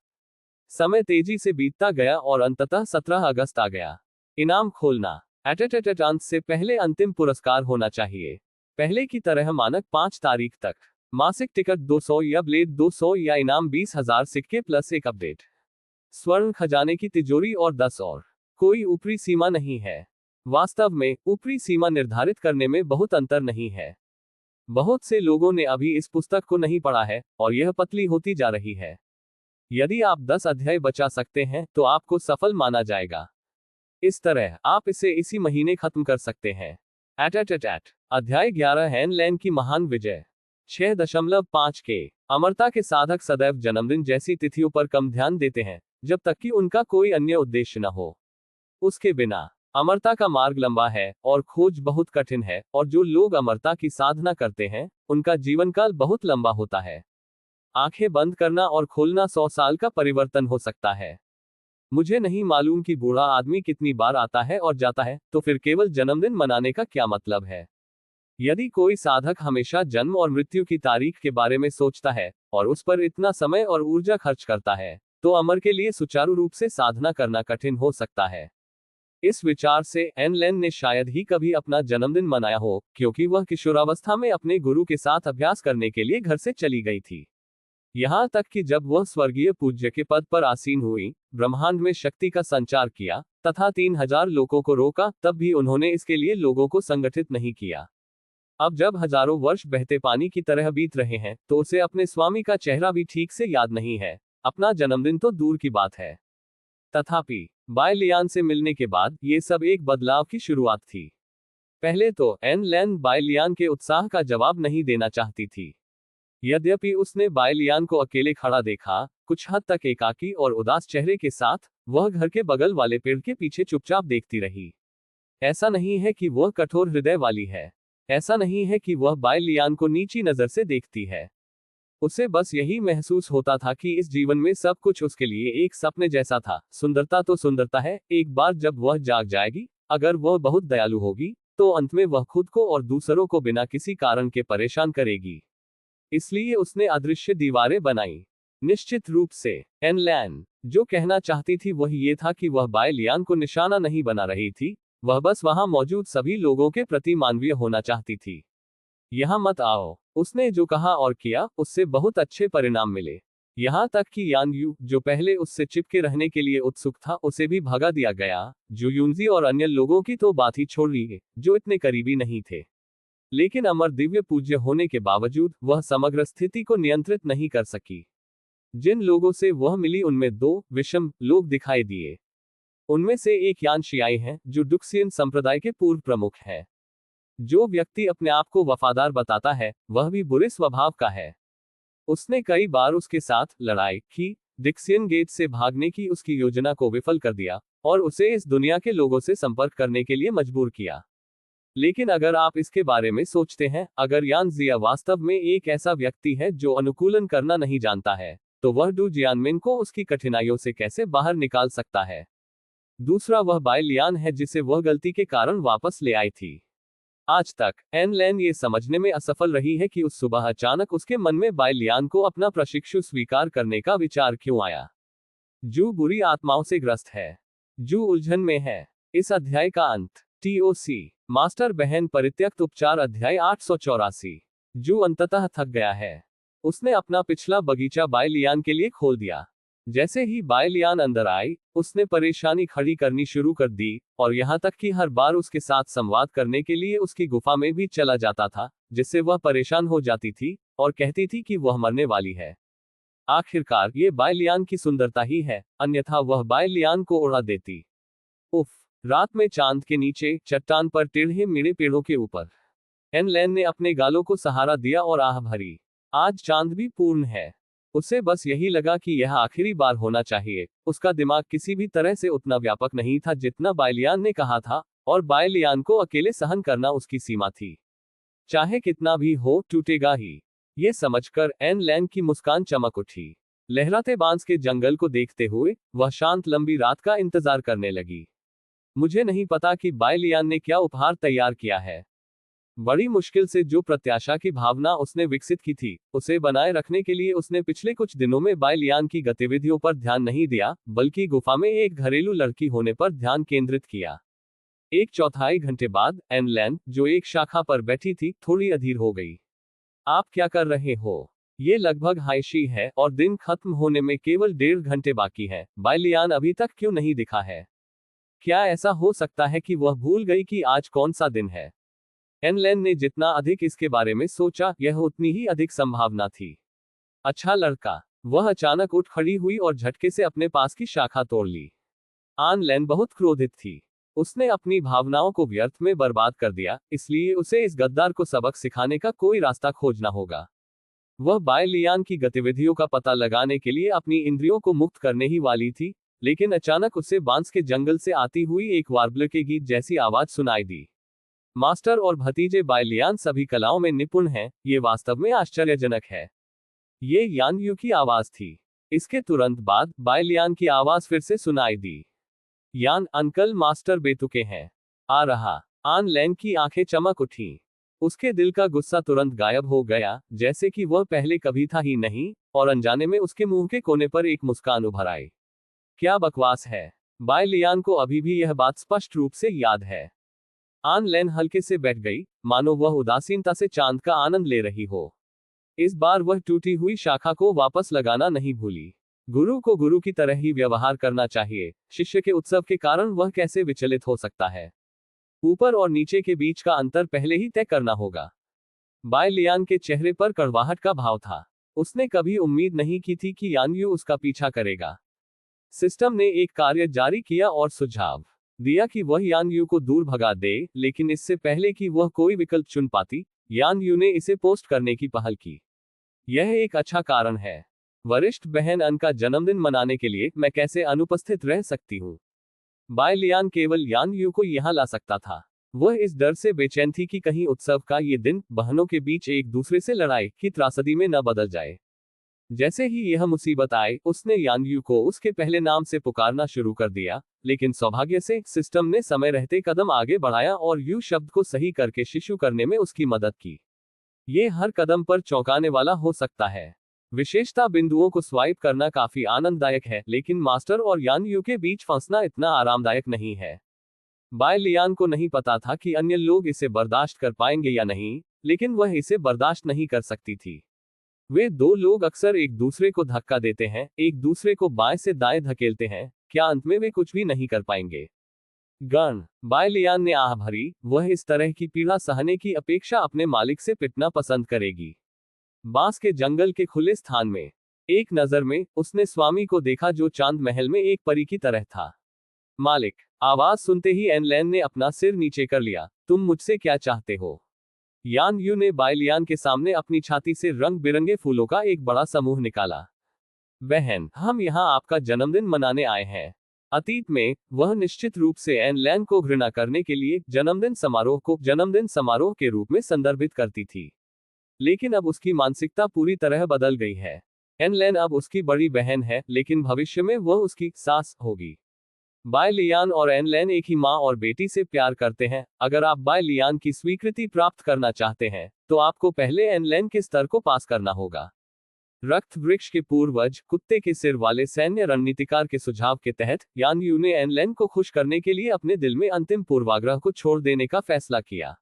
समय तेजी से बीतता गया और अंततः 17 अगस्त आ गया। इनाम खोलना। अंत से पहले अंतिम पुरस्कार होना चाहिए। पहले की तरह मानक 5 तारीख तक। मासिक टिकट 200 या ब्लेड 200 या इनाम 20,000 सिक्के प्लस एक अपडेट। स्वर्ण खजाने की तिजोरी और 10 और। कोई ऊपरी सीमा नहीं है। वास्तव में ऊपरी सीमा निर्धारित करने में बहुत अंतर नहीं है। बहुत से लोगों ने अभी इस पुस्तक को नहीं पढ़ा है और यह पतली होती जा रही है। यदि आप 10 अध्याय बचा सकते हैं तो आपको सफल माना जाएगा। इस तरह आप इसे इसी महीने खत्म कर सकते हैं। अध्याय 11 एन लैन की महान विजय। 6.5 के अमरता के साधक सदैव जन्मदिन जैसी तिथियों पर कम ध्यान देते हैं, जब तक कि उनका कोई अन्य उद्देश्य न हो। उसके बिना अमरता का मार्ग लंबा है और खोज बहुत कठिन है, और जो लोग अमरता की साधना करते हैं, उनका जीवन काल बहुत लंबा होता है। आंखें बंद करना और खोलना 100 साल का परिवर्तन हो सकता है। मुझे नहीं मालूम कि बूढ़ा आदमी कितनी बार आता है और जाता है, तो फिर केवल जन्मदिन मनाने का क्या मतलब है? यदि कोई साधक हमेशा जन्म और मृत्यु की तारीख के बारे में सोचता है और उस पर इतना समय और ऊर्जा खर्च करता है, तो अमर के लिए सुचारू रूप से साधना करना कठिन हो सकता है। इस विचार से एन लेन ने शायद ही कभी अपना जन्मदिन मनाया हो, क्योंकि वह किशोरावस्था में अपने गुरु के साथ अभ्यास करने के लिए घर से चली गई थी। यहाँ तक कि जब वह स्वर्गीय पूज्य के पद पर आसीन हुई, ब्रह्मांड में शक्ति का संचार किया तथा 3000 लोगों को रोका, तब भी उन्होंने इसके लिए लोगों को संगठित नहीं किया। अब जब हजारों वर्ष बहते पानी की तरह बीत रहे हैं, तो उसे अपने स्वामी का चेहरा भी ठीक से याद नहीं है, अपना जन्मदिन तो दूर की बात है। तथापि बाय लियान से मिलने के बाद ये सब एक बदलाव की शुरुआत थी। पहले तो एन लेन बाय लियान के उत्साह का जवाब नहीं देना चाहती थी। यद्यपि उसने बाय लियान को अकेले खड़ा देखा, कुछ हद तक एकाकी और उदास चेहरे के साथ, वह घर के बगल वाले पेड़ के पीछे चुपचाप देखती रही। ऐसा नहीं है कि वह कठोर हृदय वाली है। ऐसा नहीं है कि वह बाय लियान को नीची नजर से देखती है। उसे बस यही महसूस होता था कि इस जीवन में सब कुछ उसके लिए एक सपने जैसा था। सुंदरता तो सुंदरता है, एक बार जब वह जाग जाएगी, अगर वह बहुत दयालु होगी, तो अंत में वह खुद को और दूसरों को बिना किसी कारण के परेशान करेगी। इसलिए उसने अदृश्य दीवारें बनाई। निश्चित रूप से एन लैन जो कहना चाहती थी वह ये था कि वह बाय लियान को निशाना नहीं बना रही थी, वह बस वहां मौजूद सभी लोगों के प्रति मानवीय होना चाहती थी। यहाँ मत आओ, उसने जो कहा और किया, उससे बहुत अच्छे परिणाम मिले। यहाँ तक कि यान यू, जो पहले उससे चिपके रहने के लिए उत्सुक था, उसे भी भगा दिया गया। जू यूनजी और अन्य लोगों की तो बात ही छोड़ ली, जो इतने करीबी नहीं थे। लेकिन अमर दिव्य पूज्य होने के बावजूद वह समग्र स्थिति को नियंत्रित नहीं कर सकी। जिन लोगों से वह मिली उनमें 2 विषम लोग दिखाई दिए। उनमें से एक यान शियाई है, जो डुक्सियन संप्रदाय के पूर्व प्रमुख है। जो व्यक्ति अपने आप को वफादार बताता है, वह भी बुरे स्वभाव का है। उसने कई बार उसके साथ लड़ाई की, डिक्सियन गेट से भागने की उसकी योजना को विफल कर दिया और उसे इस दुनिया के लोगों से संपर्क करने के लिए मजबूर किया। लेकिन अगर आप इसके बारे में सोचते हैं, अगर यान जिया वास्तव में एक ऐसा व्यक्ति है जो अनुकूलन करना नहीं जानता है, तो वह डू जियानमिन को उसकी कठिनाइयों से कैसे बाहर निकाल सकता है? दूसरा वह बाय लियान है जिसे वह गलती के कारण वापस ले आई थी। आज तक एन लैन ये समझने में असफल रही है कि उस सुबह अचानक उसके मन में बाय लियान को अपना प्रशिक्षु स्वीकार करने का विचार क्यों आया। जू बुरी आत्माओं से ग्रस्त है। जू उलझन में है। इस अध्याय का अंत। TOC मास्टर बहन परित्यक्त उपचार अध्याय 884। जू अंततः थक गया है। उसने अपना पिछला बगीचा बाय लियान के लिए खोल दिया। जैसे ही बाय लियान अंदर आई, उसने परेशानी खड़ी करनी शुरू कर दी, और यहाँ तक कि हर बार उसके साथ संवाद करने के लिए उसकी गुफा में भी चला जाता था, जिससे वह परेशान हो जाती थी और कहती थी कि वह मरने वाली है। आखिरकार ये बाय लियान की सुंदरता ही है, अन्यथा वह बाय लियान को उड़ा देती। उफ, रात में चांद के नीचे चट्टान पर टेढ़े मेढ़े पेड़ों के ऊपर एन लैन ने अपने गालों को सहारा दिया और आह भरी। आज चांद भी पूर्ण है। उसे बस यही लगा कि यह आखिरी बार होना चाहिए। उसका दिमाग किसी भी तरह से उतना व्यापक नहीं था जितना बाय लियान ने कहा था, और बाय लियान को अकेले सहन करना उसकी सीमा थी। चाहे कितना भी हो, टूटेगा ही। ये समझकर एन लैन की मुस्कान चमक उठी। लहराते बांस के जंगल को देखते हुए वह शांत लंबी रात का इंतजार करने लगी। मुझे नहीं पता कि बाय लियान ने क्या उपहार तैयार किया है। बड़ी मुश्किल से जो प्रत्याशा की भावना उसने विकसित की थी, उसे बनाए रखने के लिए उसने पिछले कुछ दिनों में बाय लियान की गतिविधियों पर ध्यान नहीं दिया, बल्कि गुफा में एक घरेलू लड़की होने पर ध्यान केंद्रित किया। 1/4 घंटे बाद एन लैन, जो एक शाखा पर बैठी थी, थोड़ी अधीर हो गई। आप क्या कर रहे हो? ये लगभग हाइशी है और दिन खत्म होने में केवल 1.5 घंटे बाकी है। बाय लियान अभी तक क्यों नहीं दिखा है? क्या ऐसा हो सकता है कि वह भूल गई कि आज कौन सा दिन है? एन लैन ने जितना अधिक इसके बारे में सोचा, यह उतनी ही अधिक संभावना थी। अच्छा लड़का। वह अचानक उठ खड़ी हुई और झटके से अपने पास की शाखा तोड़ ली। आन लैन बहुत क्रोधित थी। उसने अपनी भावनाओं को व्यर्थ में बर्बाद कर दिया, इसलिए उसे इस गद्दार को सबक सिखाने का कोई रास्ता खोजना होगा। वह बाय लियान की गतिविधियों का पता लगाने के लिए अपनी इंद्रियों को मुक्त करने ही वाली थी, लेकिन अचानक उसे बांस के जंगल से आती हुई एक वार्बलर के गीत जैसी आवाज सुनाई दी। मास्टर और भतीजे बाय लियान सभी कलाओं में निपुण हैं, ये वास्तव में आश्चर्यजनक है। ये यान यू की आवाज थी। इसके तुरंत बाद बाय लियान की आवाज फिर से सुनाई दी। यान अंकल, मास्टर बेतुके हैं। आ रहा। आन लैंग की आंखें चमक उठी। उसके दिल का गुस्सा तुरंत गायब हो गया, जैसे कि वह पहले कभी था ही नहीं, और अनजाने में उसके मुंह के कोने पर एक मुस्कान उभर आई। क्या बकवास है। बाय लियान को अभी भी यह बात स्पष्ट रूप से याद है। आन लैन हल्के से बैठ गई, मानो वह उदासीनता से चांद का आनंद ले रही हो। इस बार वह टूटी हुई शाखा को वापस लगाना नहीं भूली। गुरु को गुरु की तरह ही व्यवहार करना चाहिए। शिष्य के उत्सव के कारण वह कैसे विचलित हो सकता है। ऊपर और नीचे के बीच का अंतर पहले ही तय करना होगा। बाय लियान के चेहरे पर कड़वाहट का भाव था। उसने कभी उम्मीद नहीं की थी कि यान यू उसका पीछा करेगा। सिस्टम ने एक कार्य जारी किया और सुझाव दिया कि वह यान यू को दूर भगा दे, लेकिन इससे पहले कि वह कोई विकल्प चुन पाती, यान यू ने इसे पोस्ट करने की पहल की। यह एक अच्छा कारण है। वरिष्ठ बहन अन का जन्मदिन मनाने के लिए मैं कैसे अनुपस्थित रह सकती हूँ। बाय लियान केवल यान यू को यहाँ ला सकता था। वह इस डर से बेचैन थी कि कहीं उत्सव का ये दिन बहनों के बीच एक दूसरे से लड़ाई की त्रासदी में न बदल जाए। जैसे ही यह मुसीबत आई, उसने यान यू को उसके पहले नाम से पुकारना शुरू कर दिया, लेकिन सौभाग्य से सिस्टम ने समय रहते कदम आगे बढ़ाया और यू शब्द को सही करके शिशु करने में उसकी मदद की। ये हर कदम पर चौंकाने वाला हो सकता है। विशेषता बिंदुओं को स्वाइप करना काफी आनंददायक है, लेकिन मास्टर और यान यू के बीच फंसना इतना आरामदायक नहीं है। बाय लियान को नहीं पता था कि अन्य लोग इसे बर्दाश्त कर पाएंगे या नहीं, लेकिन वह इसे बर्दाश्त नहीं कर सकती थी। वे दो लोग अक्सर एक दूसरे को धक्का देते हैं, एक दूसरे को बाएं से दाएं धकेलते हैं, क्या अंत में वे कुछ भी नहीं कर पाएंगे। गण। बाय लियान ने आह भरी, वह इस तरह की पीड़ा सहने की अपेक्षा अपने मालिक से पिटना पसंद करेगी। बांस के जंगल के खुले स्थान में एक नजर में उसने स्वामी को देखा, जो चांद महल में एक परी की तरह था। मालिक। आवाज सुनते ही एन लैन ने अपना सिर नीचे कर लिया। तुम मुझसे क्या चाहते हो। यान यू ने बाय लियान के सामने अपनी छाती से रंग बिरंगे फूलों का एक बड़ा समूह निकाला। बहन, हम यहाँ आपका जन्मदिन मनाने आए हैं। अतीत में वह निश्चित रूप से एन लैन को घृणा करने के लिए जन्मदिन समारोह को जन्मदिन समारोह के रूप में संदर्भित करती थी, लेकिन अब उसकी मानसिकता पूरी तरह बदल गई है। एन लैन अब उसकी बड़ी बहन है, लेकिन भविष्य में वह उसकी सास होगी। बाय लियान और एन लैन एक ही माँ और बेटी से प्यार करते हैं। अगर आप बाय लियान की स्वीकृति प्राप्त करना चाहते हैं, तो आपको पहले एन लैन के स्तर को पास करना होगा। रक्त वृक्ष के पूर्वज कुत्ते के सिर वाले सैन्य रणनीतिकार के सुझाव के तहत यान यू ने एन लैन को खुश करने के लिए अपने दिल में अंतिम पूर्वाग्रह को छोड़ देने का फैसला किया।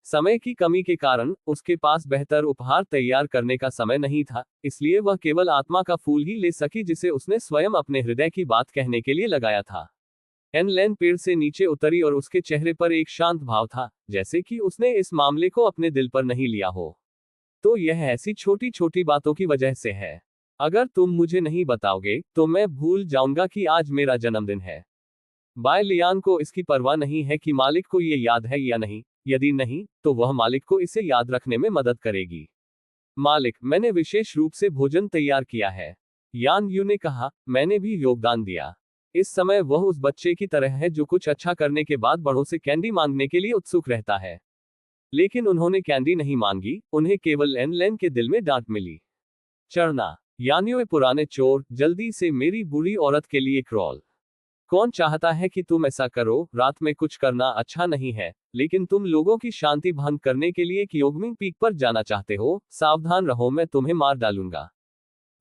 समय की कमी के कारण उसके पास बेहतर उपहार तैयार करने का समय नहीं था, इसलिए वह केवल आत्मा का फूल ही ले सकी, जिसे उसने स्वयं अपने हृदय की बात कहने के लिए लगाया था। एन लैन पेड़ से नीचे उतरी और उसके चेहरे पर एक शांत भाव था, जैसे कि उसने इस मामले को अपने दिल पर नहीं लिया हो। तो यह ऐसी छोटी छोटी बातों की वजह से है। अगर तुम मुझे नहीं बताओगे, तो मैं भूल जाऊंगा कि आज मेरा जन्मदिन है। बाय लियान को इसकी परवाह नहीं है कि मालिक को ये याद है या नहीं। यदि नहीं, तो वह मालिक को इसे याद रखने में मदद करेगी। मालिक, मैंने विशेष रूप से भोजन तैयार किया है। यान यू ने कहा, मैंने भी योगदान दिया। इस समय वह उस बच्चे की तरह है जो कुछ अच्छा करने के बाद बड़ों से कैंडी मांगने के लिए उत्सुक रहता है। लेकिन उन्होंने कैंडी नहीं मांगी, उन्हें केवल एन लैन के दिल में डांट मिली। चढ़ना। यानियो पुराने चोर, जल्दी से मेरी बुरी औरत के लिए क्रॉल। कौन चाहता है कि तुम ऐसा करो। रात में कुछ करना अच्छा नहीं है, लेकिन तुम लोगों की शांति भंग करने के लिए क्योगमिंग पीक पर जाना चाहते हो। सावधान रहो, मैं तुम्हें मार डालूंगा।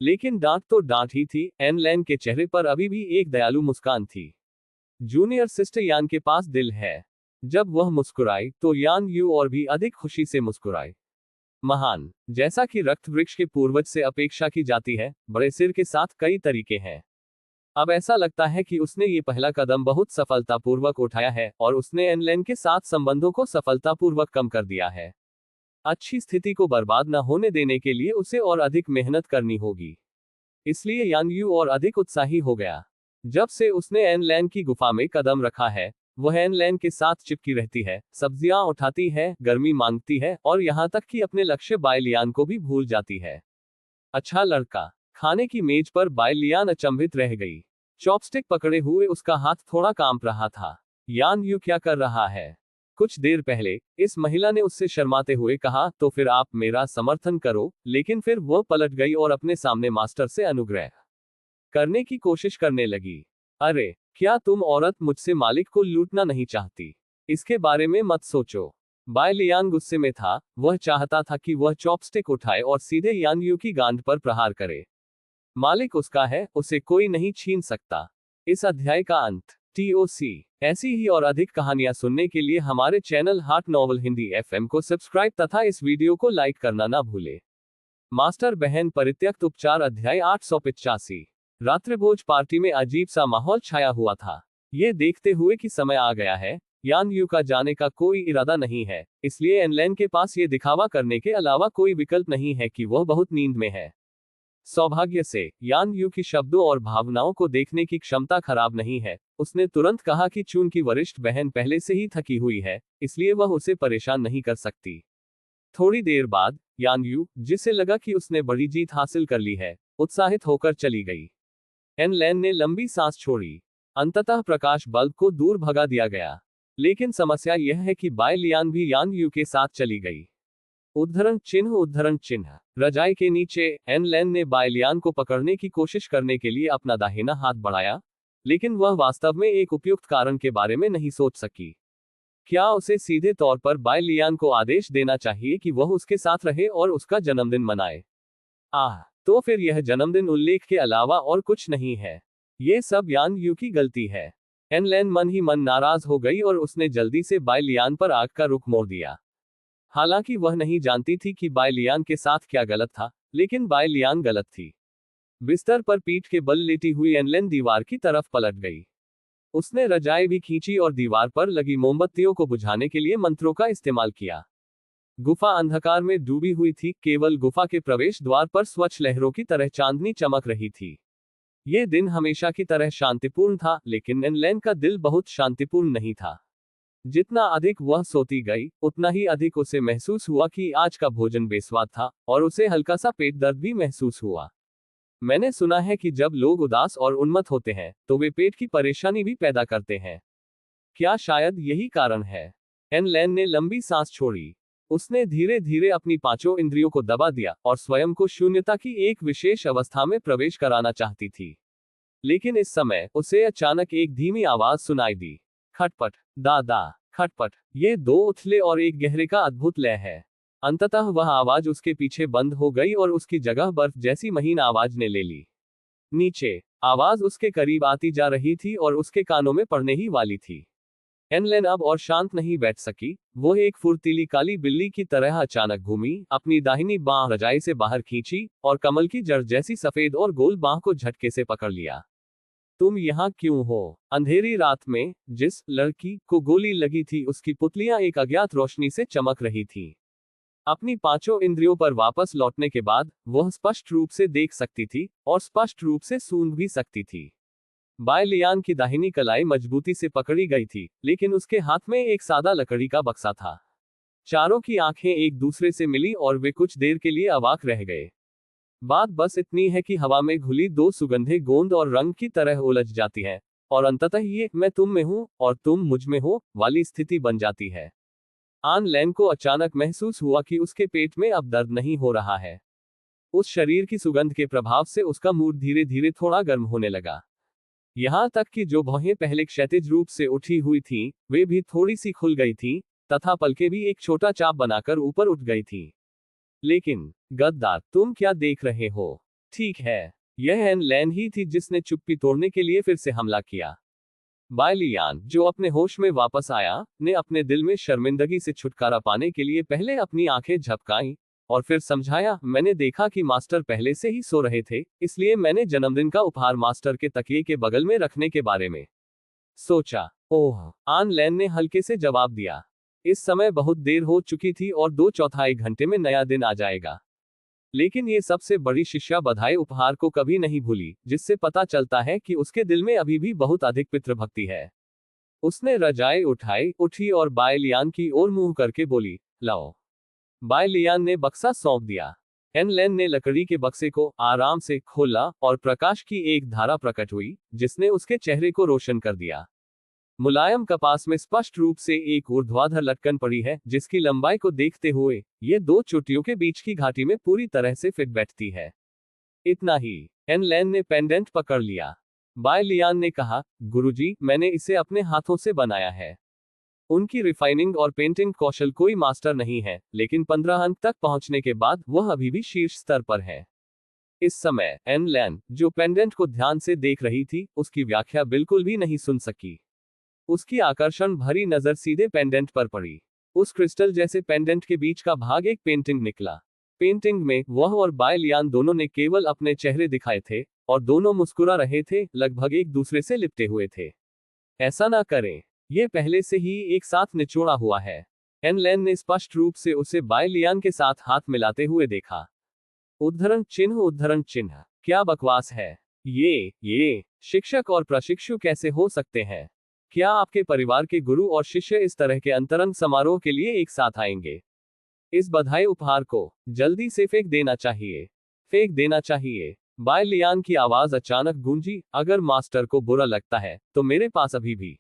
लेकिन डांट तो डांट ही थी। एन लैन के चेहरे पर अभी भी एक दयालु मुस्कान थी। जूनियर सिस्टर यान के पास दिल है। जब वह मुस्कुराई, तो यान यू और भी अधिक खुशी से मुस्कुराई। महान। जैसा कि रक्त वृक्ष के पूर्वज से अपेक्षा की जाती है, बड़े सिर के साथ कई तरीके हैं। अब ऐसा लगता है कि उसने ये पहला कदम बहुत सफलतापूर्वक उठाया है, और उसने एन लैन के साथ संबंधों को सफलतापूर्वक कम कर दिया है। अच्छी स्थिति को बर्बाद न होने देने के लिए उसे और अधिक मेहनत करनी होगी। इसलिए यान यू और अधिक उत्साही हो गया। जब से उसने एन लैन की गुफा में कदम रखा है, वह एन लैन के साथ चिपकी रहती है, सब्जियां उठाती है, गर्मी मांगती है और यहाँ तक कि अपने लक्ष्य बाय लियान को भी भूल जाती है। अच्छा लड़का। खाने की मेज पर बाय लियान अचंभित रह गई। चॉपस्टिक पकड़े हुए उसका हाथ थोड़ा कांप रहा था। यान यू क्या कर रहा है? कुछ देर पहले इस महिला ने उससे शर्माते हुए कहा, तो फिर आप मेरा समर्थन करो, लेकिन फिर वह पलट गई और अपने सामने मास्टर से अनुग्रह करने की कोशिश करने लगी। अरे, क्या तुम औरत मुझसे मालिक को लूटना नहीं चाहती? इसके बारे में मत सोचो। बाय लियान गुस्से में था, वह चाहता था कि वह चॉपस्टिक उठाए और सीधे यान यू की गांड पर प्रहार करे। मालिक उसका है, उसे कोई नहीं छीन सकता। इस अध्याय का अंत। TOC। ऐसी ही और अधिक कहानियां सुनने के लिए हमारे channel heart novel Hindi FM को सब्सक्राइब तथा इस वीडियो को लाइक करना ना भूले। मास्टर बहन परित्यक्त उपचार अध्याय 885। रात्रिभोज पार्टी में अजीब सा माहौल छाया हुआ था। ये देखते हुए कि समय आ गया है, यान यू का जाने का कोई इरादा नहीं है, इसलिए एनलैन के पास ये दिखावा करने के अलावा कोई विकल्प नहीं है कि वह बहुत नींद में है। सौभाग्य से यान यू की शब्दों और भावनाओं को देखने की क्षमता खराब नहीं है। उसने तुरंत कहा कि चून की वरिष्ठ बहन पहले से ही थकी हुई है, इसलिए वह उसे परेशान नहीं कर सकती। थोड़ी देर बाद यान यू, जिसे लगा कि उसने बड़ी जीत हासिल कर ली है, उत्साहित होकर चली गई। एन लैन ने लंबी सांस छोड़ी। अंततः प्रकाश बल्ब को दूर भगा दिया गया। लेकिन समस्या यह है कि बाय लियान भी यान यू के साथ चली गई। उद्धरण चिन्ह। रजाई के नीचे एन लैन ने बाय लियान को पकड़ने की कोशिश करने के लिए अपना दाहिना हाथ बढ़ाया, लेकिन वह वास्तव में एक उपयुक्त कारण के बारे में नहीं सोच सकी। क्या उसे सीधे तौर पर बाय लियान को आदेश देना चाहिए कि वह उसके साथ रहे और उसका जन्मदिन मनाए? तो फिर यह जन्मदिन उल्लेख के अलावा और कुछ नहीं है। ये सब यान यू की गलती है। एन लैन मन ही मन नाराज हो गई और उसने जल्दी से बाय लियान पर आग का रुख मोड़ दिया। हालांकि वह नहीं जानती थी कि बाय लियान के साथ क्या गलत था, लेकिन बाय लियान गलत थी। बिस्तर पर पीठ के बल लेटी हुई एन लैन दीवार की तरफ पलट गई। उसने रजाई भी खींची और दीवार पर लगी मोमबत्तियों को बुझाने के लिए मंत्रों का इस्तेमाल किया। गुफा अंधकार में डूबी हुई थी, केवल गुफा के प्रवेश द्वार पर स्वच्छ लहरों की तरह चांदनी चमक रही थी। यह दिन हमेशा की तरह शांतिपूर्ण था, लेकिन एन लैन का दिल बहुत शांतिपूर्ण नहीं था। जितना अधिक वह सोती गई, उतना ही अधिक उसे महसूस हुआ कि आज का भोजन बेस्वाद था, और उसे हल्का सा पेट दर्द भी महसूस हुआ। मैंने सुना है कि जब लोग उदास और उन्मत्त होते हैं, तो वे पेट की परेशानी भी पैदा करते हैं। क्या शायद यही कारण है? एन लैन ने लंबी सांस छोड़ी। उसने धीरे धीरे अपनी पांचों इंद्रियों को दबा दिया और स्वयं को शून्यता की एक विशेष अवस्था में प्रवेश कराना चाहती थी। लेकिन इस समय उसे अचानक एक धीमी आवाज सुनाई दी। खटपट, दादा, खटपट। ये दो उथले और एक गहरे का अद्भुत लय है। अंततः वह आवाज उसके पीछे बंद हो गई और उसकी जगह बर्फ जैसी महीन आवाज ने ले ली। नीचे आवाज उसके करीब आती जा रही थी और उसके कानों में पड़ने ही वाली थी। एन लैन अब और शांत नहीं बैठ सकी। वह एक फुर्तीली काली बिल्ली की तरह अचानक घूमी, अपनी दाहिनी बांह रजाई से बाहर खींची और कमल की जड़ जैसी सफेद और गोल बांह को झटके से पकड़ लिया। तुम यहाँ क्यों हो? अंधेरी रात में जिस लड़की को गोली लगी थी, उसकी पुतलियां एक अज्ञात रोशनी से चमक रही थीं। अपनी पांचों इंद्रियों पर वापस लौटने के बाद वह स्पष्ट रूप से देख सकती थी और स्पष्ट रूप से सूंघ भी सकती थी। बाय लियान की दाहिनी कलाई मजबूती से पकड़ी गई थी, लेकिन उसके हाथ में एक सादा लकड़ी का बक्सा था। चारों की आंखें एक दूसरे से मिली और वे कुछ देर के लिए अवाक रह गए। बात बस इतनी है कि हवा में घुली दो सुगंधें गोंद और रंग की तरह उलझ जाती हैं, और अंततः ये मैं तुम में हूं और तुम मुझ में हो वाली स्थिति बन जाती है। आन लैन को अचानक महसूस हुआ कि उसके पेट में अब दर्द नहीं हो रहा है। उस शरीर की सुगंध के प्रभाव से उसका मूड धीरे धीरे थोड़ा गर्म होने लगा। यहां तक कि जो भौहें पहले क्षैतिज रूप से उठी हुई थीं, वे भी थोड़ी सी खुल गई थीं, तथा पलकें भी एक छोटा चाप बनाकर ऊपर उठ गई थीं। लेकिन गद्दार, तुम क्या देख रहे हो? ठीक है, यह एन लैन ही थी जिसने चुप्पी तोड़ने के लिए फिर से हमला किया। बाय लियान, जो अपने होश में वापस आया, ने अपने दिल में शर्मिंदगी से छुटकारा पाने के लिए पहले अपनी आंखें झपकाईं और फिर समझाया, मैंने देखा कि मास्टर पहले से ही सो रहे थे, इसलिए मैंने जन्मदिन का उपहार मास्टर के तकिए के बगल में रखने के बारे में सोचा। ओह, आन लैन ने हल्के से जवाब दिया। इस समय बहुत देर हो चुकी थी और 2/4 घंटे में नया दिन आ जाएगा। लेकिन ये सबसे बड़ी शिष्या बधाई उपहार को कभी नहीं भूली, जिससे पता चलता है कि उसके दिल में अभी भी बहुत अधिक पितृभक्ति है। उसने रजाई उठाई, उठी और बाय लियान की ओर मुंह करके बोली, लाओ। बाय लियान ने बक्सा सौंप दिया। एन लेन ने लकड़ी के बक्से को आराम से खोला और प्रकाश की एक धारा प्रकट हुई, जिसने उसके चेहरे को रोशन कर दिया। मुलायम कपास में स्पष्ट रूप से एक ऊर्ध्वाधर लटकन पड़ी है, जिसकी लंबाई को देखते हुए ये दो चोटियों के बीच की घाटी में पूरी तरह से फिट बैठती है। इतना ही, एन लेन ने पेंडेंट पकड़ लिया। बाय लियान ने कहा, गुरुजी, मैंने इसे अपने हाथों से बनाया है। उनकी रिफाइनिंग और पेंटिंग कौशल कोई मास्टर नहीं है, लेकिन 15 अंक तक पहुंचने के बाद वह अभी भी शीर्ष स्तर पर है। इस समय एन लैन, जो पेंडेंट को ध्यान से देख रही थी, उसकी व्याख्या बिल्कुल भी नहीं सुन सकी। उसकी आकर्षण भरी नजर सीधे पेंडेंट पर पड़ी। उस क्रिस्टल जैसे पेंडेंट के बीच का भाग एक पेंटिंग निकला। पेंटिंग में वह और बाय लियान दोनों ने केवल अपने चेहरे दिखाए थे, और दोनों मुस्कुरा रहे थे, लगभग एक दूसरे से लिपटे हुए थे। ऐसा ना करें, ये पहले से ही एक साथ निचोड़ा हुआ है। एन लैन ने स्पष्ट रूप से उसे बाय लियान के साथ हाथ मिलाते हुए देखा। उद्धरण चिन्ह, क्या बकवास है। ये शिक्षक और प्रशिक्षु कैसे हो सकते हैं? क्या आपके परिवार के गुरु और शिष्य इस तरह के अंतरंग समारोह के लिए एक साथ आएंगे? इस बधाई उपहार को जल्दी से फेंक देना चाहिए। बाय लियान की आवाज अचानक गूंजी, अगर मास्टर को बुरा लगता है तो मेरे पास अभी भी।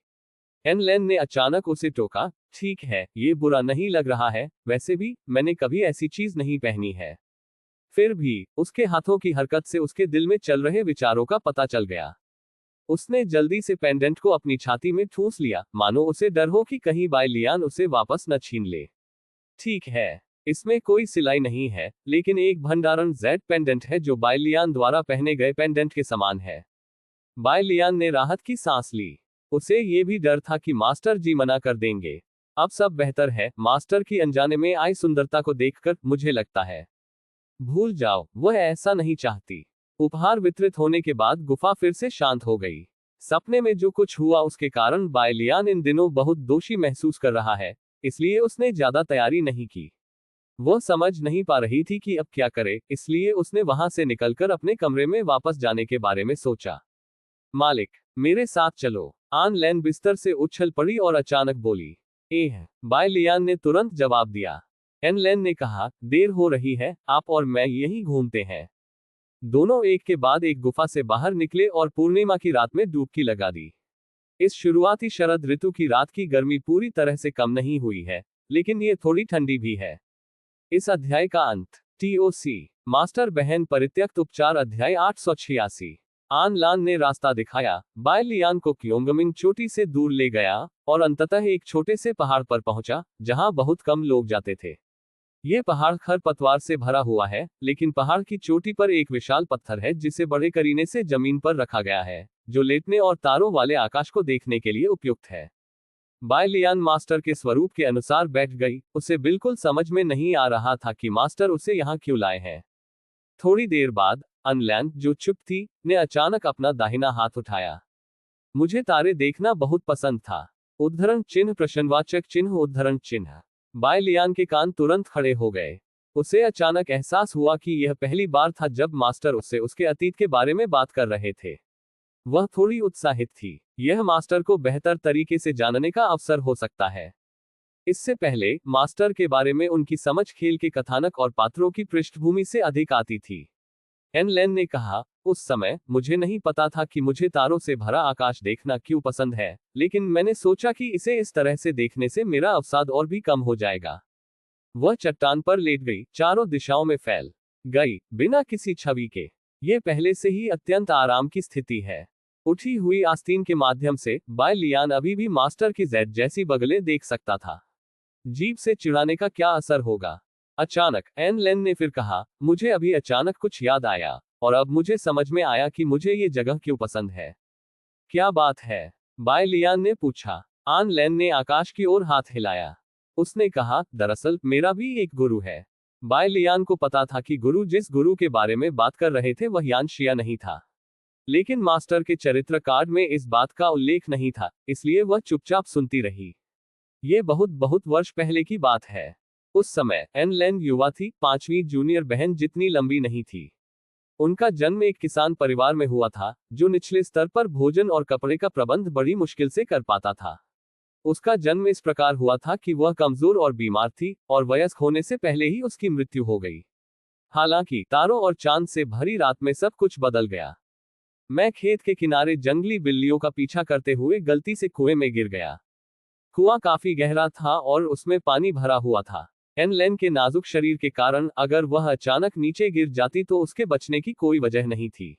एन लेन ने अचानक उसे टोका, ठीक है, ये बुरा नहीं लग रहा है, वैसे भी मैंने कभी ऐसी चीज नहीं पहनी है। फिर भी उसके हाथों की हरकत से उसके दिल में चल रहे विचारों का पता चल गया। उसने जल्दी से पेंडेंट को अपनी छाती में ठूंस लिया, मानो उसे डर हो कि कहीं बाय लियान उसे वापस न छीन ले। ठीक है, इसमें कोई सिलाई नहीं है, लेकिन एक भंडारण जेड पेंडेंट है जो बाय लियान द्वारा पहने गए पेंडेंट के समान है। बाय लियान ने राहत की सांस ली। उसे ये भी डर था कि मास्टर जी मना कर देंगे। अब सब बेहतर है, मास्टर की अनजाने में आई सुंदरता को देखकर मुझे लगता है। भूल जाओ, वह ऐसा नहीं चाहती। उपहार वितरित होने के बाद गुफा फिर से शांत हो गई। सपने में जो कुछ हुआ उसके कारण बाय लियान इन दिनों बहुत दोषी महसूस कर रहा है, इसलिए उसने ज्यादा तैयारी नहीं की। वह समझ नहीं पा रही थी कि अब क्या करे, इसलिए उसने वहां से निकलकर अपने कमरे में वापस जाने के बारे में सोचा। मालिक, मेरे साथ चलो। आन लैन बिस्तर से उछल पड़ी और अचानक बोली। बाय लियान ने तुरंत जवाब दिया। एन लैन ने कहा, देर हो रही है, आप और मैं यहीं घूमते हैं। दोनों एक के बाद एक गुफा से बाहर निकले और पूर्णिमा की रात में डुबकी लगा दी। इस शुरुआती शरद ऋतु की रात की गर्मी पूरी तरह से कम नहीं हुई है, लेकिन ये थोड़ी ठंडी भी है। इस अध्याय का अंत। TOC मास्टर बहन परित्यक्त उपचार अध्याय 886। आन लान ने रास्ता दिखाया, बाय लियान को क्योंगमिंग चोटी से दूर ले गया और अंततः एक छोटे से पहाड़ पर पहुंचा, जहां बहुत कम लोग जाते थे। ये पहाड़ खरपतवार से भरा हुआ है, लेकिन पहाड़ की चोटी पर एक विशाल पत्थर है जिसे बड़े करीने से जमीन पर रखा गया है, जो लेटने और तारों वाले आकाश को देखने के लिए उपयुक्त है। बाय लियान मास्टर के स्वरूप के अनुसार बैठ गई। उसे बिल्कुल समझ में नहीं आ रहा था कि मास्टर उसे यहाँ क्यों लाए हैं। थोड़ी देर बाद अनलैन, जो चुप थी, ने अचानक अपना दाहिना हाथ उठाया। मुझे तारे देखना बहुत पसंद था। उद्धरण चिन्ह प्रश्नवाचक चिन्ह उद्धरण चिन्ह। बाय लियान के कान तुरंत खड़े हो गए। उसे अचानक एहसास हुआ कि यह पहली बार था जब मास्टर उससे उसके अतीत के बारे में बात कर रहे थे। वह थोड़ी उत्साहित थी। यह मास्टर को बेहतर तरीके से जानने का अवसर हो सकता है। इससे पहले मास्टर के बारे में उनकी समझ खेल के कथानक और पात्रों की पृष्ठभूमि से अधिक आती थी। एन लेन ने कहा, उस समय मुझे नहीं पता था कि मुझे तारों से भरा आकाश देखना क्यों पसंद है, लेकिन मैंने सोचा कि इसे इस तरह से देखने से मेरा अवसाद और भी कम हो जाएगा। वह चट्टान पर लेट गई, चारों दिशाओं में फैल गई, बिना किसी छवि के। यह पहले से ही अत्यंत आराम की स्थिति है। उठी हुई आस्तीन के माध्यम से बाय लियान अभी भी मास्टर की जेड जैसी बगलें देख सकता था। जीभ से चिढ़ाने का क्या असर होगा? अचानक एन लेन ने फिर कहा, मुझे अभी अचानक कुछ याद आया, और अब मुझे समझ में आया कि मुझे ये जगह क्यों पसंद है। क्या बात है? बाय लियान ने पूछा। आन लेन ने आकाश की ओर हाथ हिलाया। उसने कहा, दरअसल मेरा भी एक गुरु है। बाय लियान को पता था कि गुरु जिस गुरु के बारे में बात कर रहे थे वह यान शिया नहीं था, लेकिन मास्टर के चरित्र कार्ड में इस बात का उल्लेख नहीं था, इसलिए वह चुपचाप सुनती रही। ये बहुत बहुत वर्ष पहले की बात है। उस समय एन लेन युवा थी, 5वीं जूनियर बहन जितनी लंबी नहीं थी। उनका जन्म एक किसान परिवार में हुआ था, जो निचले स्तर पर भोजन और कपड़े का प्रबंध बड़ी मुश्किल से कर पाता था। उसका जन्म इस प्रकार हुआ था कि वह कमजोर और बीमार थी और वयस्क होने से पहले ही उसकी मृत्यु हो गई। हालांकि तारों और चांद से भरी रात में सब कुछ बदल गया। मैं खेत के किनारे जंगली बिल्लियों का पीछा करते हुए गलती से कुएं में गिर गया। कुआं काफी गहरा था और उसमें पानी भरा हुआ था। एन लेन के नाजुक शरीर के कारण अगर वह अचानक नीचे गिर जाती तो उसके बचने की कोई वजह नहीं थी,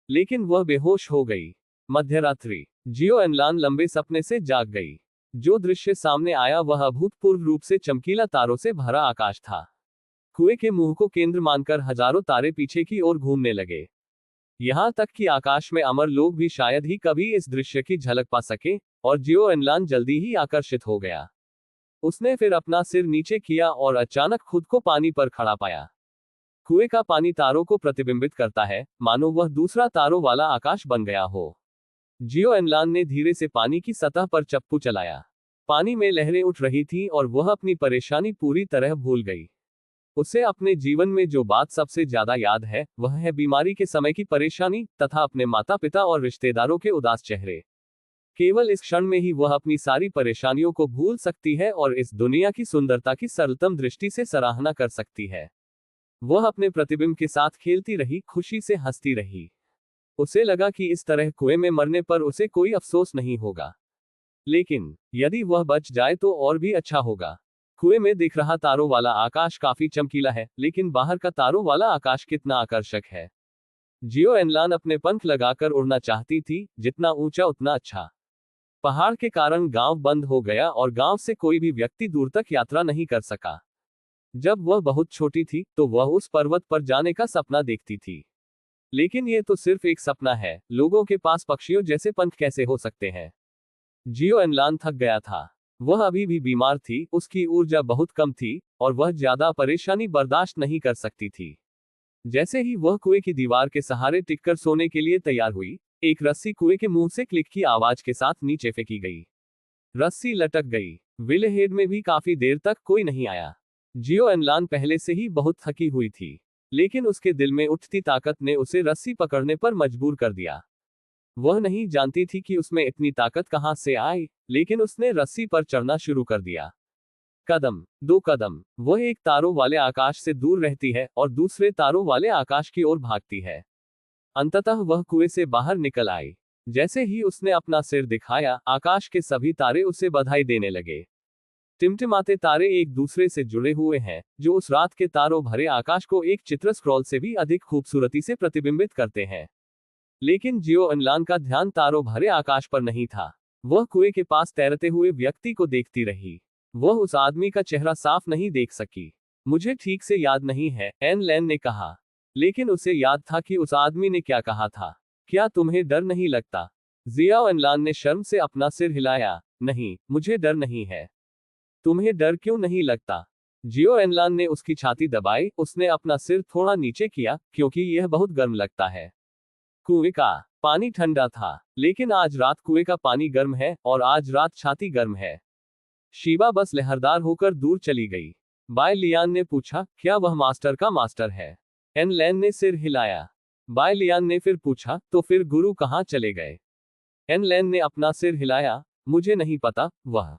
लेकिन वह बेहोश हो गई। मध्यरात्रि, जियो एनलान लंबे सपने से जाग गई। जो दृश्य सामने आया वह अभूतपूर्व रूप से चमकीला तारों से भरा आकाश था। कुएं के मुंह को केंद्र मानकर हजारों तारे पीछे की ओर घूमने लगे। यहां तक कि आकाश में अमर लोग भी शायद ही कभी इस दृश्य की झलक पा सके, और जियो एनलान जल्दी ही आकर्षित हो गया। उसने फिर अपना सिर नीचे किया और अचानक खुद को पानी पर खड़ा पाया। कुएं का पानी तारों को प्रतिबिंबित करता है, मानो वह दूसरा तारों वाला आकाश बन गया हो। जियो एनलान ने धीरे से पानी की सतह पर चप्पू चलाया। पानी में लहरें उठ रही थीं और वह अपनी परेशानी पूरी तरह भूल गई। उसे अपने जीवन में जो बात सबसे ज्यादा याद है वह है बीमारी के समय की परेशानी तथा अपने माता पिता और रिश्तेदारों के उदास चेहरे। केवल इस क्षण में ही वह अपनी सारी परेशानियों को भूल सकती है और इस दुनिया की सुंदरता की सरलतम दृष्टि से सराहना कर सकती है। वह अपने प्रतिबिंब के साथ खेलती रही, खुशी से हंसती रही। उसे लगा कि इस तरह कुएं में मरने पर उसे कोई अफसोस नहीं होगा, लेकिन यदि वह बच जाए तो और भी अच्छा होगा। कुएं में दिख रहा तारों वाला आकाश काफी चमकीला है, लेकिन बाहर का तारों वाला आकाश कितना आकर्षक है। जियो एनलान अपने पंख लगाकर उड़ना चाहती थी, जितना ऊंचा उतना अच्छा। पहाड़ के कारण गांव बंद हो गया और गांव से कोई भी व्यक्ति दूर तक यात्रा नहीं कर सका। जब वह बहुत छोटी थी तो वह उस पर्वत पर जाने का सपना देखती थी, लेकिन ये तो सिर्फ एक सपना है। लोगों के पास पक्षियों जैसे पंख कैसे हो सकते हैं। जियो एनलान थक गया था। वह अभी भी बीमार थी, उसकी ऊर्जा बहुत कम थी और वह ज्यादा परेशानी बर्दाश्त नहीं कर सकती थी। जैसे ही वह कुएं की दीवार के सहारे टिककर सोने के लिए तैयार हुई, एक रस्सी कुएं के मुंह से क्लिक की आवाज के साथ नीचे फेंकी गई। रस्सी लटक गई। विलेहेड में भी काफी देर तक कोई नहीं आया। जियो एनलान पहले से ही बहुत थकी हुई थी, लेकिन उसके दिल में उठती ताकत ने उसे रस्सी पकड़ने पर मजबूर कर दिया। वह नहीं जानती थी कि उसमें इतनी ताकत कहां से आई, लेकिन उसने रस्सी पर चढ़ना शुरू कर दिया। कदम, दो कदम, वह एक तारों वाले आकाश से दूर रहती है और दूसरे तारों वाले आकाश की ओर भागती है। अंततः वह कुएं से बाहर निकल आई। जैसे ही उसने अपना सिर दिखाया, आकाश के सभी तारे उसे बधाई देने लगे। टिमटिमाते तारे एक दूसरे से जुड़े हुए हैं, जो उस रात के तारों भरे आकाश को एक चित्र स्क्रॉल से भी अधिक खूबसूरती से प्रतिबिंबित करते हैं। लेकिन जियो एनलान का ध्यान तारों भरे आकाश पर नहीं था। वह कुएं के पास तैरते हुए व्यक्ति को देखती रही। वह उस आदमी का चेहरा साफ नहीं देख सकी। मुझे ठीक से याद नहीं है, एन लेन ने कहा, लेकिन उसे याद था कि उस आदमी ने क्या कहा था। क्या तुम्हें डर नहीं लगता? जियो एनलान ने शर्म से अपना सिर हिलाया। नहीं, मुझे डर नहीं है। तुम्हें डर क्यों नहीं लगता? जियो एनलान ने उसकी छाती दबाई। उसने अपना सिर थोड़ा नीचे किया, क्योंकि यह बहुत गर्म लगता है। कुएं का पानी ठंडा था, लेकिन आज रात कुएं का पानी गर्म है और आज रात छाती गर्म है। शीबा बस लहरदार होकर दूर चली गई। बाय लियान ने पूछा, क्या वह मास्टर का मास्टर है? एन लैन ने सिर हिलाया। बाय लियान ने फिर पूछा, तो फिर गुरु कहाँ चले गए? एन लैन ने अपना सिर हिलाया। मुझे नहीं पता, वह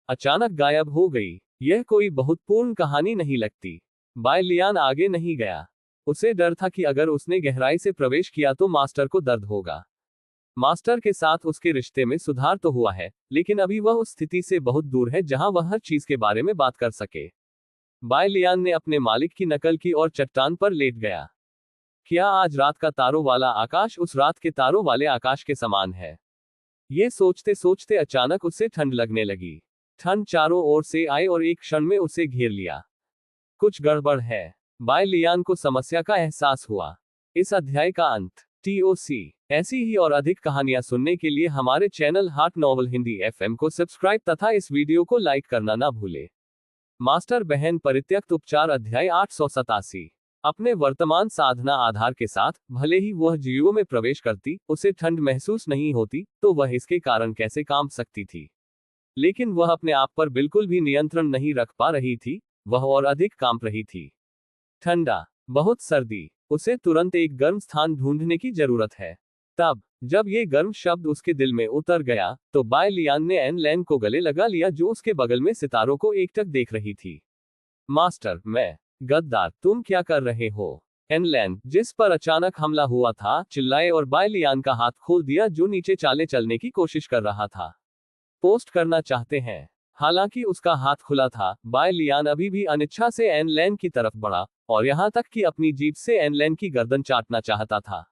अचानक गायब हो गई। यह कोई बहुत पूर्ण कहानी नहीं लगती। बाय लियान आगे नहीं गया। उसे डर था कि अगर उसने गहराई से प्रवेश किया तो मास्टर को दर्द होगा। मास्टर के साथ उसके रिश्ते में सुधार तो हुआ है, लेकिन अभी वह उस स्थिति से बहुत दूर है जहां वह हर चीज के बारे में बात कर सके। बाय लियान ने अपने मालिक की नकल की और चट्टान पर लेट गया। क्या आज रात का तारों वाला आकाश उस रात के तारों वाले आकाश के समान है? ये सोचते सोचते अचानक उसे ठंड लगने लगी। ठंड चारों ओर से आई और एक क्षण में उसे घेर लिया। कुछ गड़बड़ है। बाय लियान को समस्या का एहसास हुआ। इस अध्याय का अंत। TOC। ऐसी ही और अधिक कहानियां सुनने के लिए हमारे channel heart novel Hindi FM को सब्सक्राइब तथा इस वीडियो को लाइक करना ना भूले। मास्टर बहन परित्यक्त उपचार अध्याय 887। अपने वर्तमान साधना आधार के साथ भले ही वह जियो में प्रवेश करती, उसे ठंड महसूस नहीं होती, तो वह इसके कारण कैसे काम सकती थी। लेकिन वह अपने आप पर बिल्कुल भी नियंत्रण नहीं रख पा रही थी। वह और अधिक कांप रही थी। ठंडा, बहुत सर्दी, उसे तुरंत एक गर्म स्थान ढूंढने की जरूरत है। तब जब ये गर्म शब्द उसके दिल में उतर गया तो बाय लियान ने एन लैन को गले लगा लिया, जो उसके बगल में सितारों को एकटक देख रही थी। मास्टर, मैं। गद्दार, तुम क्या कर रहे हो? एन लैन, जिस पर अचानक हमला हुआ था, चिल्लाए और बाय लियान का हाथ खोल दिया, जो नीचे चाले चलने की कोशिश कर रहा था। पोस्ट करना चाहते हैं। हालांकि उसका हाथ खुला था, बाय लियान अभी भी अनिच्छा से एन लैन की तरफ बढ़ा और यहां तक कि अपनी जीभ से एन लैन की गर्दन चाटना चाहता था।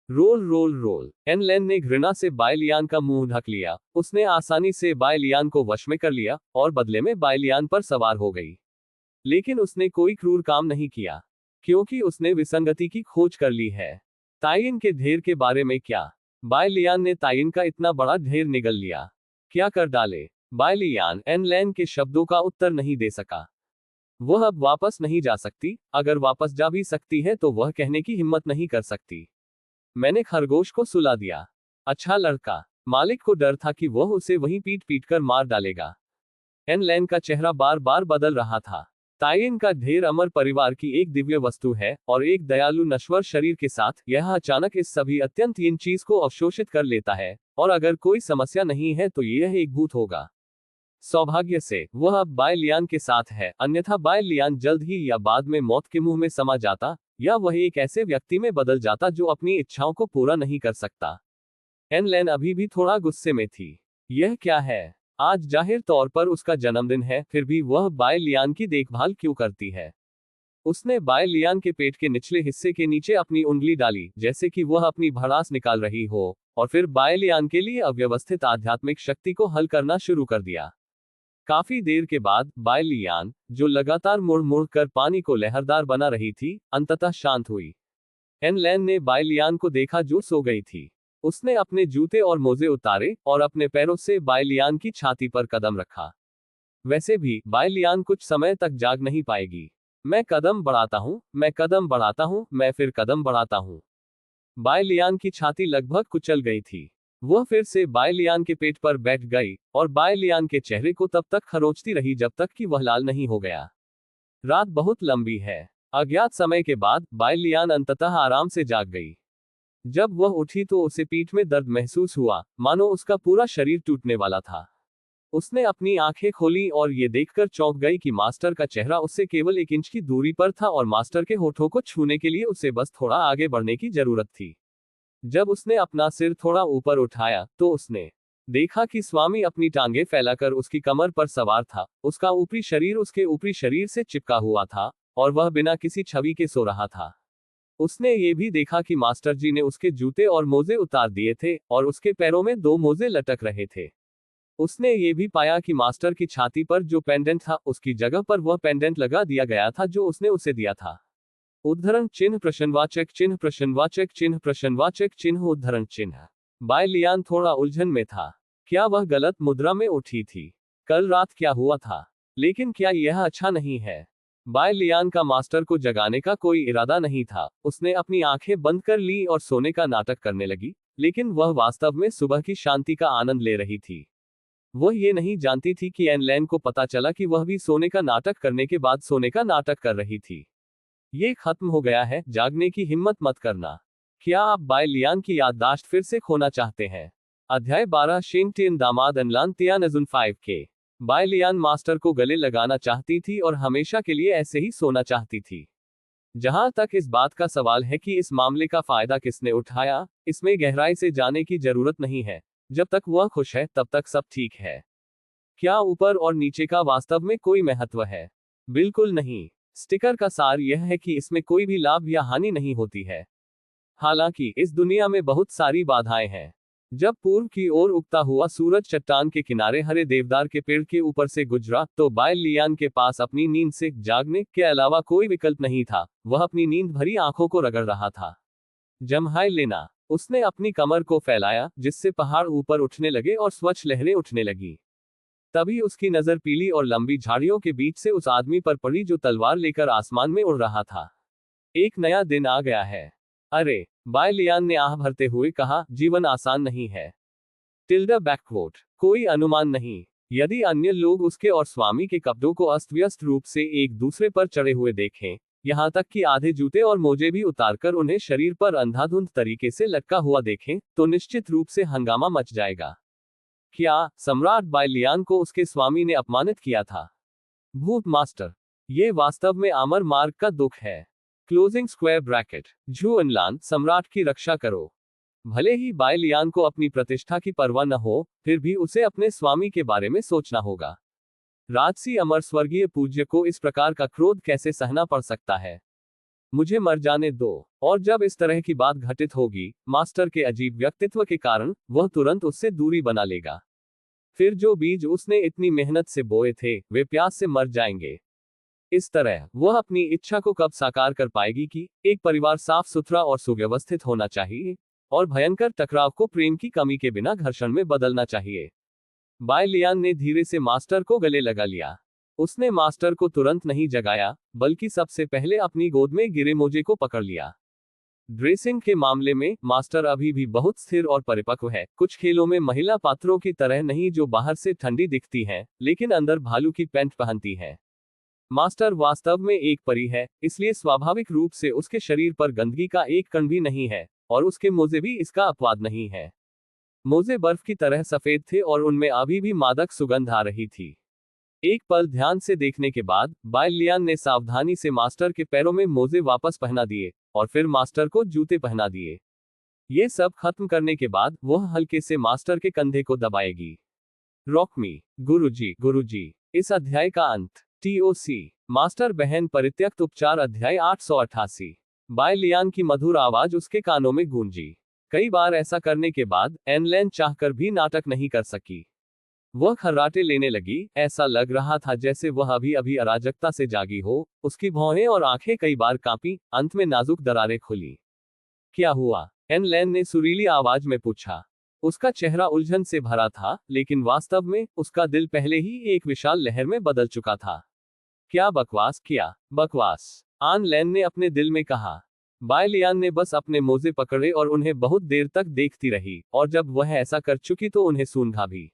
Roll roll roll. An Lan ने घृणा से बाय लियान का मुंह ढक लिया। उसने आसानी से बाय लियान को वश में कर लिया और बदले में बाय लियान पर सवार हो गई। लेकिन उसने कोई क्रूर काम नहीं किया, क्योंकि उसने विसंगति की खोज कर ली है। ताइन के ढेर के बारे में क्या? बाय लियान ने ताइन का इतना बड़ा ढेर निगल लिया। क्या कर डाले? बाय लियान एन लैन के शब्दों का उत्तर नहीं दे सका। वह अब वापस नहीं जा सकती, अगर वापस जा भी सकती है तो वह कहने की हिम्मत नहीं कर सकती। मैंने खरगोश को सुला दिया। अच्छा लड़का। मालिक को डर था कि वह उसे वहीं पीट पीट कर मार डालेगा। एन लैन का चेहरा बार बार बदल रहा था। ताइन का ढेर अमर परिवार की एक दिव्य वस्तु है और एक दयालु नश्वर शरीर के साथ यह अचानक इस सभी अत्यंत इन चीज को अवशोषित कर लेता है, और अगर कोई समस्या नहीं है तो यह एक भूत होगा। सौभाग्य से वह अब बाय लियान के साथ है, अन्यथा बाय लियान जल्द ही या बाद में मौत के मुंह में समा जाता, या वह एक ऐसे व्यक्ति में बदल जाता जो अपनी इच्छाओं को पूरा नहीं कर सकता। एन लैन अभी भी थोड़ा गुस्से में थी। यह क्या है? आज जाहिर तौर पर उसका जन्मदिन है, फिर भी वह बाय लियान की देखभाल क्यों करती है? उसने बाय लियान के पेट के निचले हिस्से के नीचे अपनी उंगली डाली, जैसे कि वह अपनी भड़ास निकाल रही हो, और फिर बाय लियान के लिए अव्यवस्थित आध्यात्मिक शक्ति को हल करना शुरू कर दिया। काफी देर के बाद बाय लियान, जो लगातार मुड़ मुड़ कर पानी को लहरदार बना रही थी, अंततः शांत हुई। एन लैन ने बाय लियान को देखा, जो सो गई थी। उसने अपने जूते और मोजे उतारे और अपने पैरों से बाय लियान की छाती पर कदम रखा। वैसे भी बाय लियान कुछ समय तक जाग नहीं पाएगी। मैं कदम बढ़ाता हूं, मैं कदम बढ़ाता हूं, मैं फिर कदम बढ़ाता हूं। बाय लियान की छाती लगभग कुचल गई थी। वह फिर से बाय लियान के पेट पर बैठ गई और बाय लियान के चेहरे को तब तक खरोंचती रही जब तक कि वह लाल नहीं हो गया। रात बहुत लंबी है। अज्ञात समय के बाद बाय लियान अंततः आराम से जाग गई। जब वह उठी तो उसे पीठ में दर्द महसूस हुआ, मानो उसका पूरा शरीर टूटने वाला था। उसने अपनी आंखें खोली और ये देखकर चौंक गई कि मास्टर का चेहरा उससे केवल 1 इंच की दूरी पर था और मास्टर के होठों को छूने के लिए उसे बस थोड़ा आगे बढ़ने की जरूरत थी। जब उसने अपना सिर थोड़ा ऊपर उठाया तो उसने देखा कि स्वामी अपनी टांगें फैलाकर उसकी कमर पर सवार था। उसका ऊपरी शरीर उसके ऊपरी शरीर से चिपका हुआ था और वह बिना किसी छवि के सो रहा था। उसने ये भी देखा कि मास्टर जी ने उसके जूते और मोजे उतार दिए थे और उसके पैरों में 2 मोजे लटक रहे थे। उसने ये भी पाया कि मास्टर की छाती पर जो पेंडेंट था, उसकी जगह पर वह पेंडेंट लगा दिया गया था जो उसने उसे दिया था। उद्धरण चिन्ह प्रश्नवाचक चिन्ह प्रश्नवाचक चिन्ह प्रश्नवाचक चिन्ह उद्धरण चिन्ह। बाय लियान थोड़ा उलझन में था। क्या वह गलत मुद्रा में उठी थी? कल रात क्या हुआ था? लेकिन क्या यह अच्छा नहीं है? बाय लियान का मास्टर को जगाने का कोई इरादा नहीं था। उसने अपनी आंखें बंद कर ली और सोने का नाटक करने लगी, लेकिन वह वास्तव में सुबह की शांति का आनंद ले रही थी। वह ये नहीं जानती थी कि एन लैन को पता चला कि वह भी सोने का नाटक करने के बाद सोने का नाटक कर रही थी। ये खत्म हो गया है, जागने की हिम्मत मत करना। क्या आप बाय लियान की याददाश्त फिर से खोना चाहते हैं? अध्याय 12 शेंगटियन दामाद अनलान तियानजुन 5 के। बाय लियान मास्टर को गले लगाना चाहती थी और हमेशा के लिए ऐसे ही सोना चाहती थी। जहां तक इस बात का सवाल है कि इस मामले का फायदा किसने उठाया, इसमें गहराई से जाने की जरूरत नहीं है। जब तक वह खुश है तब तक सब ठीक है। क्या ऊपर और नीचे का वास्तव में कोई महत्व है? बिल्कुल नहीं। स्टिकर का सार यह है कि इसमें कोई भी लाभ या हानि नहीं होती है। हालांकि इस दुनिया में बहुत सारी बाधाएं हैं। जब पूर्व की ओर उगता हुआ सूरज चट्टान के किनारे हरे देवदार के पेड़ के ऊपर से गुजरा तो बाय लियान के पास अपनी नींद से जागने के अलावा कोई विकल्प नहीं था। वह अपनी नींद भरी आंखों को रगड़ रहा था। जम्हाई लेना। उसने अपनी कमर को फैलाया, जिससे पहाड़ ऊपर उठने लगे और स्वच्छ लहरें उठने लगी। तभी उसकी नजर पीली और लंबी झाड़ियों के बीच से उस आदमी पर पड़ी जो तलवार लेकर आसमान में उड़ रहा था। एक नया दिन आ गया है। अरे, बाय लियान ने आह भरते हुए कहा, जीवन आसान नहीं है। टिल्डा बैकवोट। कोई अनुमान नहीं। यदि अन्य लोग उसके और स्वामी के कपड़ों को अस्त व्यस्त रूप से एक दूसरे पर चढ़े हुए देखें, यहाँ तक कि आधे जूते और मोजे भी उतारकर उन्हें शरीर पर अंधाधुंध तरीके से लटका हुआ देखें तो निश्चित रूप से हंगामा मच जाएगा। क्या सम्राट बायलियान को उसके स्वामी ने अपमानित किया था? भूत मास्टर, ये वास्तव में आमर मार्ग का दुख है। Closing square bracket. झू इनलान, सम्राट की रक्षा करो। भले ही बायलियान को अपनी प्रतिष्ठा की परवाह न हो, फिर भी उसे अपने स्वामी के बारे में सोचना होगा। राजसी अमर स्वर्गीय पूज्य को इस प्रकार का क्रोध कैसे सहना पड़ सकता है? मुझे मर जाने दो। और जब इस तरह की बात घटित होगी, मास्टर के अजीब व्यक्तित्व के कारण वह तुरंत उससे दूरी बना लेगा। फिर जो बीज उसने इतनी मेहनत से बोए थे, वे प्यास से मर जाएंगे। इस तरह वह अपनी इच्छा को कब साकार कर पाएगी कि एक परिवार साफ सुथरा और सुव्यवस्थित होना चाहिए, और भयंकर टकराव को प्रेम की कमी के बिना घर्षण में बदलना चाहिए। बायलियान ने धीरे से मास्टर को गले लगा लिया। उसने मास्टर को तुरंत नहीं जगाया, बल्कि सबसे पहले अपनी गोद में गिरे मोजे को पकड़ लिया। ड्रेसिंग के मामले में मास्टर अभी भी बहुत स्थिर और परिपक्व है, कुछ खेलों में महिला पात्रों की तरह नहीं जो बाहर से ठंडी दिखती हैं, लेकिन अंदर भालू की पैंट पहनती हैं। मास्टर वास्तव में एक परी है, इसलिए स्वाभाविक रूप से उसके शरीर पर गंदगी का एक कण भी नहीं है, और उसके मोजे भी इसका अपवाद नहीं है। मोजे बर्फ की तरह सफेद थे और उनमें अभी भी मादक सुगंध आ रही थी। एक पल ध्यान से देखने के बाद बायलियान ने सावधानी से मास्टर के पैरों में मोजे वापस पहना दिए, और फिर मास्टर को जूते पहना दिए। ये सब खत्म करने के बाद वह हल्के से मास्टर के कंधे को दबाएगी। रॉक मी, गुरुजी, गुरुजी। इस अध्याय का अंत। TOC। मास्टर बहन परित्यक्त उपचार अध्याय 888। बायलियान की मधुर आवाज उसके कानों में गूंजी। कई बार ऐसा करने के बाद एनलैन चाहकर भी नाटक नहीं कर सकी। वह खर्राटे लेने लगी, ऐसा लग रहा था जैसे वह अभी अभी अराजकता से जागी हो। उसकी भौहें और आंखें कई बार कांपी, अंत में नाजुक दरारें खुली। क्या हुआ? एनलैन ने सुरीली आवाज में पूछा। उसका चेहरा उलझन से भरा था, लेकिन वास्तव में उसका दिल पहले ही एक विशाल लहर में बदल चुका था। क्या बकवास किया? बकवास, आन लैन ने अपने दिल में कहा। बायलियान ने बस अपने मोजे पकड़े और उन्हें बहुत देर तक देखती रही, और जब वह ऐसा कर चुकी तो उन्हें सूंघा भी।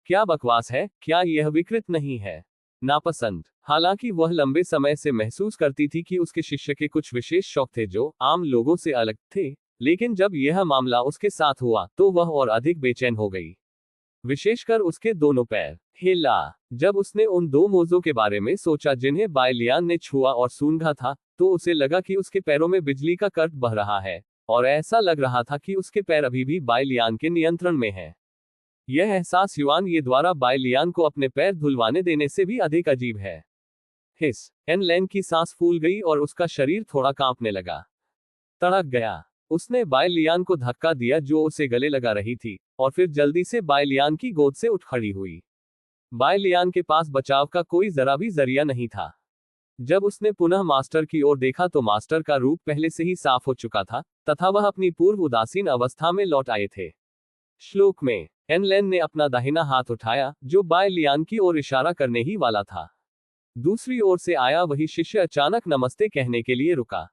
क्या बकवास है? क्या यह विकृत नहीं है? नापसंद। हालांकि वह लंबे समय से महसूस करती थी कि उसके शिष्य के कुछ विशेष शौक थे जो आम लोगों से अलग थे, लेकिन जब यह मामला उसके साथ हुआ तो वह और अधिक बेचैन हो गई। विशेषकर उसके दोनों पैर। हिला। जब उसने उन दो मोजों के बारे में सोचा जिन्हें बायलियान ने छुआ और सूंघा था, तो उसे लगा कि उसके पैरों में बिजली का करंट बह रहा है, और ऐसा लग रहा था कि उसके पैर अभी भी बायलियान के नियंत्रण में हैं। यह एहसास युआन ये द्वारा बायलियान को अपने पैर धुलवाने देने से भी अधिक अजीब है। हिस। एनलैन की सांस फूल गई और उसका शरीर थोड़ा कांपने लगा। तड़क गया। उसने बायलियान को धक्का दिया जो उसे गले लगा रही थी, और फिर जल्दी से बायलियान की गोद से उठ खड़ी हुई। बायलियान के पास बचाव का कोई जरा भी जरिया नहीं था। जब उसने पुनः मास्टर की ओर देखा तो मास्टर का रूप पहले से ही साफ हो चुका था, तथा वह अपनी पूर्व उदासीन अवस्था में लौट आए थे। श्लोक में एनलैन ने अपना दाहिना हाथ उठाया, जो बायलियान की ओर इशारा करने ही वाला था। दूसरी ओर से आया वही शिष्य अचानक नमस्ते कहने के लिए रुका।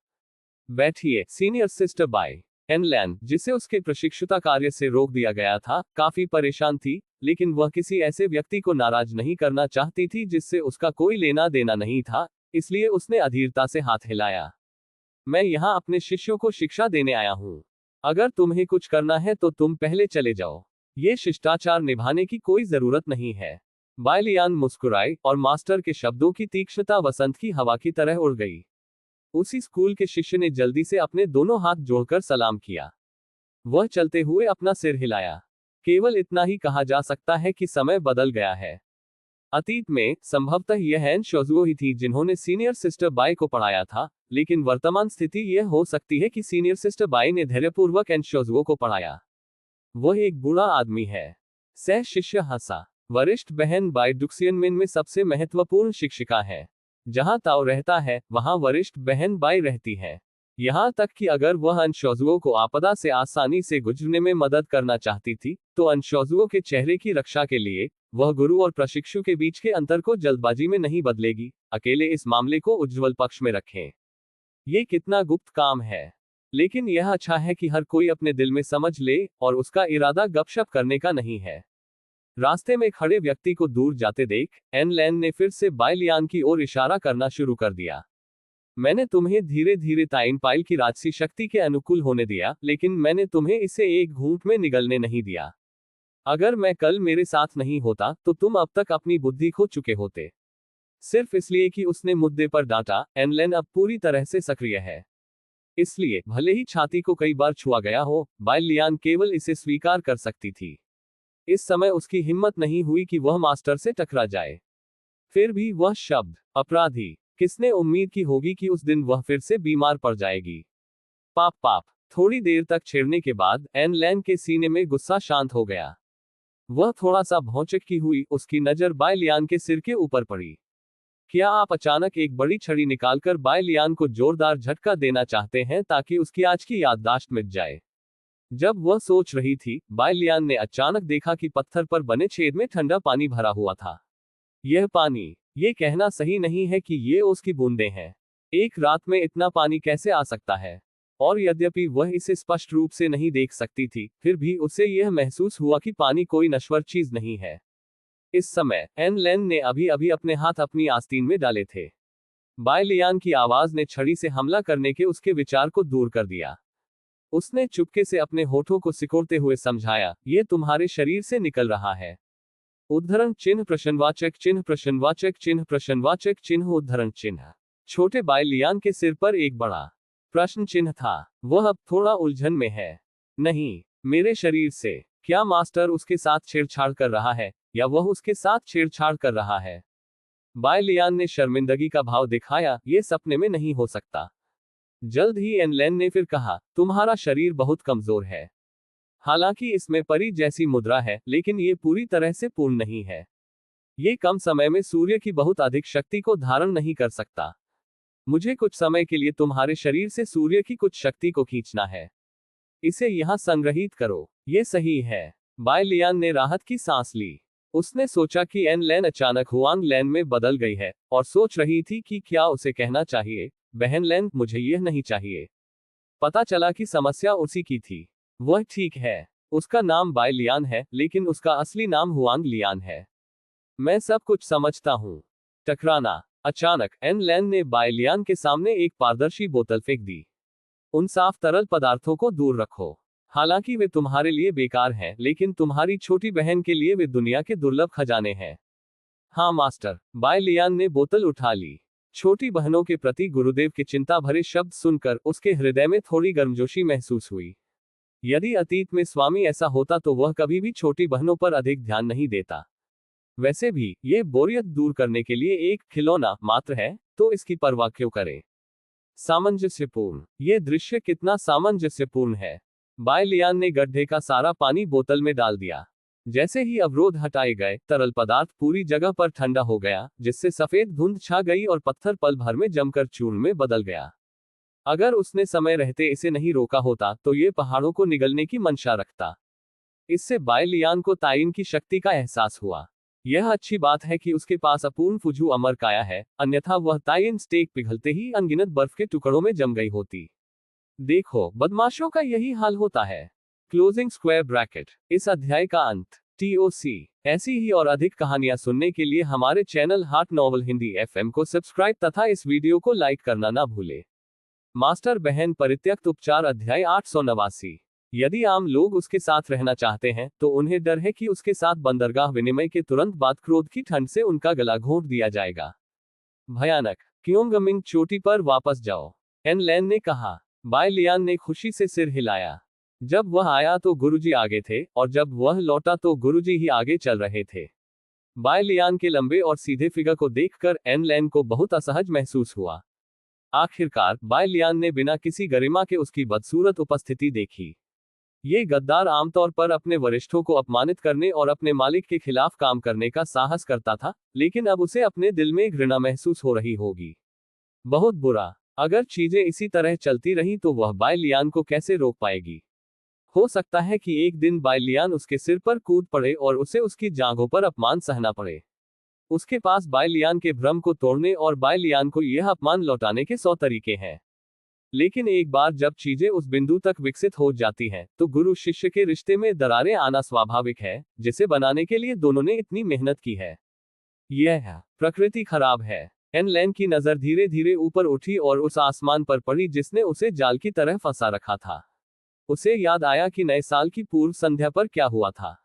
बैठिए, सीनियर सिस्टर बाय। एनलैन, जिसे उसके प्रशिक्षुता कार्य से रोक दिया गया था, काफी परेशान थी, लेकिन वह किसी ऐसे व्यक्ति को नाराज नहीं करना चाहती थी जिससे उसका कोई लेना देना नहीं था, इसलिए उसने अधीरता से हाथ हिलाया। मैं यहाँ अपने शिष्यों को शिक्षा देने आया हूँ। अगर तुम्हें कुछ करना है तो तुम पहले चले जाओ। ये शिष्टाचार निभाने की कोई जरूरत नहीं है। बायलियान मुस्कुराई, और मास्टर के शब्दों की तीक्ष्णता वसंत की हवा की तरह उड़ गई। उसी स्कूल के शिष्य ने जल्दी से अपने दोनों हाथ जोड़कर सलाम किया। वह चलते हुए अपना सिर हिलाया। केवल इतना ही कहा जा सकता है कि समय बदल गया है। अतीत में संभवतः यह एन शोजुओ ही थी जिन्होंने सीनियर सिस्टर बाई को पढ़ाया था, लेकिन वर्तमान स्थिति यह हो सकती है कि सीनियर सिस्टर बाई ने धैर्यपूर्वक एन शोजुओ को पढ़ाया। वह एक बुरा आदमी है। सह शिष्य हंसा। वरिष्ठ बहन बाई डुक्सियनमिन में सबसे महत्वपूर्ण शिक्षिका है। जहां ताओ रहता है, वहां वरिष्ठ बहन बाई रहती है। यहां तक कि अगर वह अनशोजुओ को आपदा से आसानी से गुजरने में मदद करना चाहती थी, तो अनशोजुओ के चेहरे की रक्षा के लिए वह गुरु और प्रशिक्षु के बीच के अंतर को जल्दबाजी में नहीं बदलेगी। अकेले इस मामले को उज्ज्वल पक्ष में रखें। ये कितना गुप्त काम है, लेकिन यह अच्छा है कि हर कोई अपने दिल में समझ ले, और उसका इरादा गपशप करने का नहीं है। रास्ते में खड़े व्यक्ति को दूर जाते देख एनलैन ने फिर से बायलियान की ओर इशारा करना शुरू कर दिया। मैंने तुम्हें धीरे धीरे ताइन पाइल की राजसी शक्ति के अनुकूल होने दिया, लेकिन मैंने तुम्हें इसे एक घूंट में निगलने नहीं दिया। अगर मैं कल मेरे साथ नहीं होता तो तुम अब तक अपनी बुद्धि खो चुके होते। सिर्फ इसलिए कि उसने मुद्दे पर डांटा, एनलेन अब पूरी तरह से सक्रिय है। इसलिए भले ही छाती को कई बार छुआ गया हो, बाय लियान केवल इसे स्वीकार कर सकती थी। इस समय उसकी हिम्मत नहीं हुई कि वह मास्टर से टकरा जाए। फिर भी वह शब्द अपराधी, किसने उम्मीद की होगी कि उस दिन वह फिर से बीमार पड़ जाएगी। पाप पाप। थोड़ी देर तक छेड़ने के बाद एनलेन के सीने में गुस्सा शांत हो गया। वह थोड़ा सा भौचक्की हुई, उसकी नजर बाय लियान के सिर के ऊपर पड़ी। क्या आप अचानक एक बड़ी छड़ी निकालकर बाय लियान को जोरदार झटका देना चाहते हैं ताकि उसकी आज की याददाश्त मिट जाए? जब वह सोच रही थी, बाय लियान ने अचानक देखा कि पत्थर पर बने छेद में ठंडा पानी भरा हुआ था। यह पानी, ये कहना सही नहीं है कि ये उसकी बूंदें हैं। एक रात में इतना पानी कैसे आ सकता है? और यद्यपि वह इसे स्पष्ट रूप से नहीं देख सकती थी, फिर भी उसे यह महसूस हुआ कि पानी कोई नश्वर चीज नहीं है। इस समय एनलेन ने अभी अभी अपने हाथ अपनी आस्तीन में डाले थे। बाय लियान की आवाज ने छड़ी से हमला करने के उसके विचार को दूर कर दिया। उसने चुपके से अपने होठों को सिकोड़ते हुए समझाया, ये तुम्हारे शरीर से निकल रहा है। उद्धरण चिन्ह प्रश्नवाचक चिन्ह प्रश्नवाचक चिन्ह प्रश्नवाचक चिन्ह उद्धरण चिन्ह। छोटे बाय लियान के सिर पर एक बड़ा प्रश्न चिन्ह था। वह अब थोड़ा उलझन में है। नहीं, मेरे शरीर से। क्या मास्टर उसके साथ छेड़छाड़ कर रहा है, या वह उसके साथ छेड़छाड़ कर रहा है? बाय लियान ने शर्मिंदगी का भाव दिखाया, ये सपने में नहीं हो सकता। जल्द ही एनलेन ने फिर कहा, तुम्हारा शरीर बहुत कमजोर है। हालांकि इसमें परी जैसी मुद्रा है, लेकिन ये पूरी तरह से पूर्ण नहीं है। ये कम समय में सूर्य की बहुत अधिक शक्ति को धारण नहीं कर सकता। मुझे कुछ समय के लिए तुम्हारे शरीर से सूर्य की कुछ शक्ति को खींचना है। इसे यहां संग्रहित करो। ये सही है। बाय लियान ने राहत की सांस ली। उसने सोचा कि एनलेन अचानक हुआंग लैन में बदल गई है, और सोच रही थी कि क्या उसे कहना चाहिए, बहन लैन, मुझे यह नहीं चाहिए। पता चला कि समस्या उसी की थी। वह ठीक है, उसका नाम बाय लियान है, लेकिन उसका असली नाम हुआंग लियान है। मैं सब कुछ समझता हूं। टकराना। अचानक एनलेन ने बाय लियान के सामने एक पारदर्शी बोतल फेंक दी। उन साफ तरल पदार्थों को दूर रखो। हालांकि वे तुम्हारे लिए बेकार हैं, लेकिन तुम्हारी छोटी बहन के लिए वे दुनिया के दुर्लभ खजाने हैं। हाँ मास्टर। बाय लियान ने बोतल उठा ली। छोटी बहनों के प्रति गुरुदेव के चिंता भरे शब्द सुनकर उसके हृदय में थोड़ी गर्मजोशी महसूस हुई। यदि अतीत में स्वामी ऐसा होता तो वह कभी भी छोटी बहनों पर अधिक ध्यान नहीं देता। वैसे भी ये बोरियत दूर करने के लिए एक खिलौना मात्र है, तो इसकी परवाह क्यों करें? सामंजस्यपूर्ण। ये दृश्य कितना सामंजस्यपूर्ण है। बाय लियान ने गड्ढे का सारा पानी बोतल में डाल दिया। जैसे ही अवरोध हटाए गए, तरल पदार्थ पूरी जगह पर ठंडा हो गया, जिससे सफेद धुंध छा गई और पत्थर पल भर में जमकर चूर्ण में बदल गया। अगर उसने समय रहते इसे नहीं रोका होता तो ये पहाड़ों को निगलने की मंशा रखता। इससे बाय लियान को ताइन की शक्ति का एहसास हुआ। यह अच्छी बात है कि उसके पास अपूर्ण फुझू अमर काया है, अन्यथा वह ताइन स्टेक पिघलते ही अनगिनत बर्फ के टुकड़ों में जम गई होती। देखो, बदमाशों का यही हाल होता है। Closing square bracket. इस अध्याय का अंत। TOC। ऐसी ही और अधिक कहानियां सुनने के लिए हमारे channel heart novel Hindi FM को सब्सक्राइब तथा इस वीडियो को लाइक करना ना भूले। मास्टर बहन परित्यक्त उपचार अध्याय 889। यदि आम लोग उसके साथ रहना चाहते हैं, तो उन्हें डर है कि उसके साथ बंदरगाह विनिमय के तुरंत बाद क्रोध की ठंड से उनका गला घोंट दिया जाएगा। भयानक। क्योंगमिंग चोटी पर वापस जाओ, एनलेन ने कहा। बाय लियान ने खुशी से सिर हिलाया। जब वह आया तो गुरुजी आगे थे, और जब वह लौटा तो गुरुजी ही आगे चल रहे थे। बाय लियान के लंबे और सीधे फिगर को देखकर एनलेन को बहुत असहज महसूस हुआ। आखिरकार बाय लियान ने बिना किसी गरिमा के उसकी बदसूरत उपस्थिति देखी। ये गद्दार आमतौर पर अपने वरिष्ठों को अपमानित करने और अपने मालिक के खिलाफ काम करने का साहस करता था, लेकिन अब उसे अपने दिल में घृणा महसूस हो रही होगी। बहुत बुरा। अगर चीजें इसी तरह चलती रहीं तो वह बाय लियान को कैसे रोक पाएगी? हो सकता है कि एक दिन बाय लियान उसके सिर पर कूद पड़े और उसे उसकी जांघों पर अपमान सहना पड़े। उसके पास बाय लियान के भ्रम को तोड़ने और बाय लियान को यह अपमान लौटाने के 100 तरीके हैं। लेकिन एक बार जब चीजें उस बिंदु तक विकसित हो जाती हैं, तो गुरु शिष्य के रिश्ते में दरारें आना स्वाभाविक है, जिसे बनाने के लिए दोनों ने इतनी मेहनत की है। यह प्रकृति खराब है। एन लैन की नजर धीरे धीरे ऊपर उठी और उस आसमान पर पड़ी जिसने उसे जाल की तरह फंसा रखा था। उसे याद आया कि नए साल की पूर्व संध्या पर क्या हुआ था।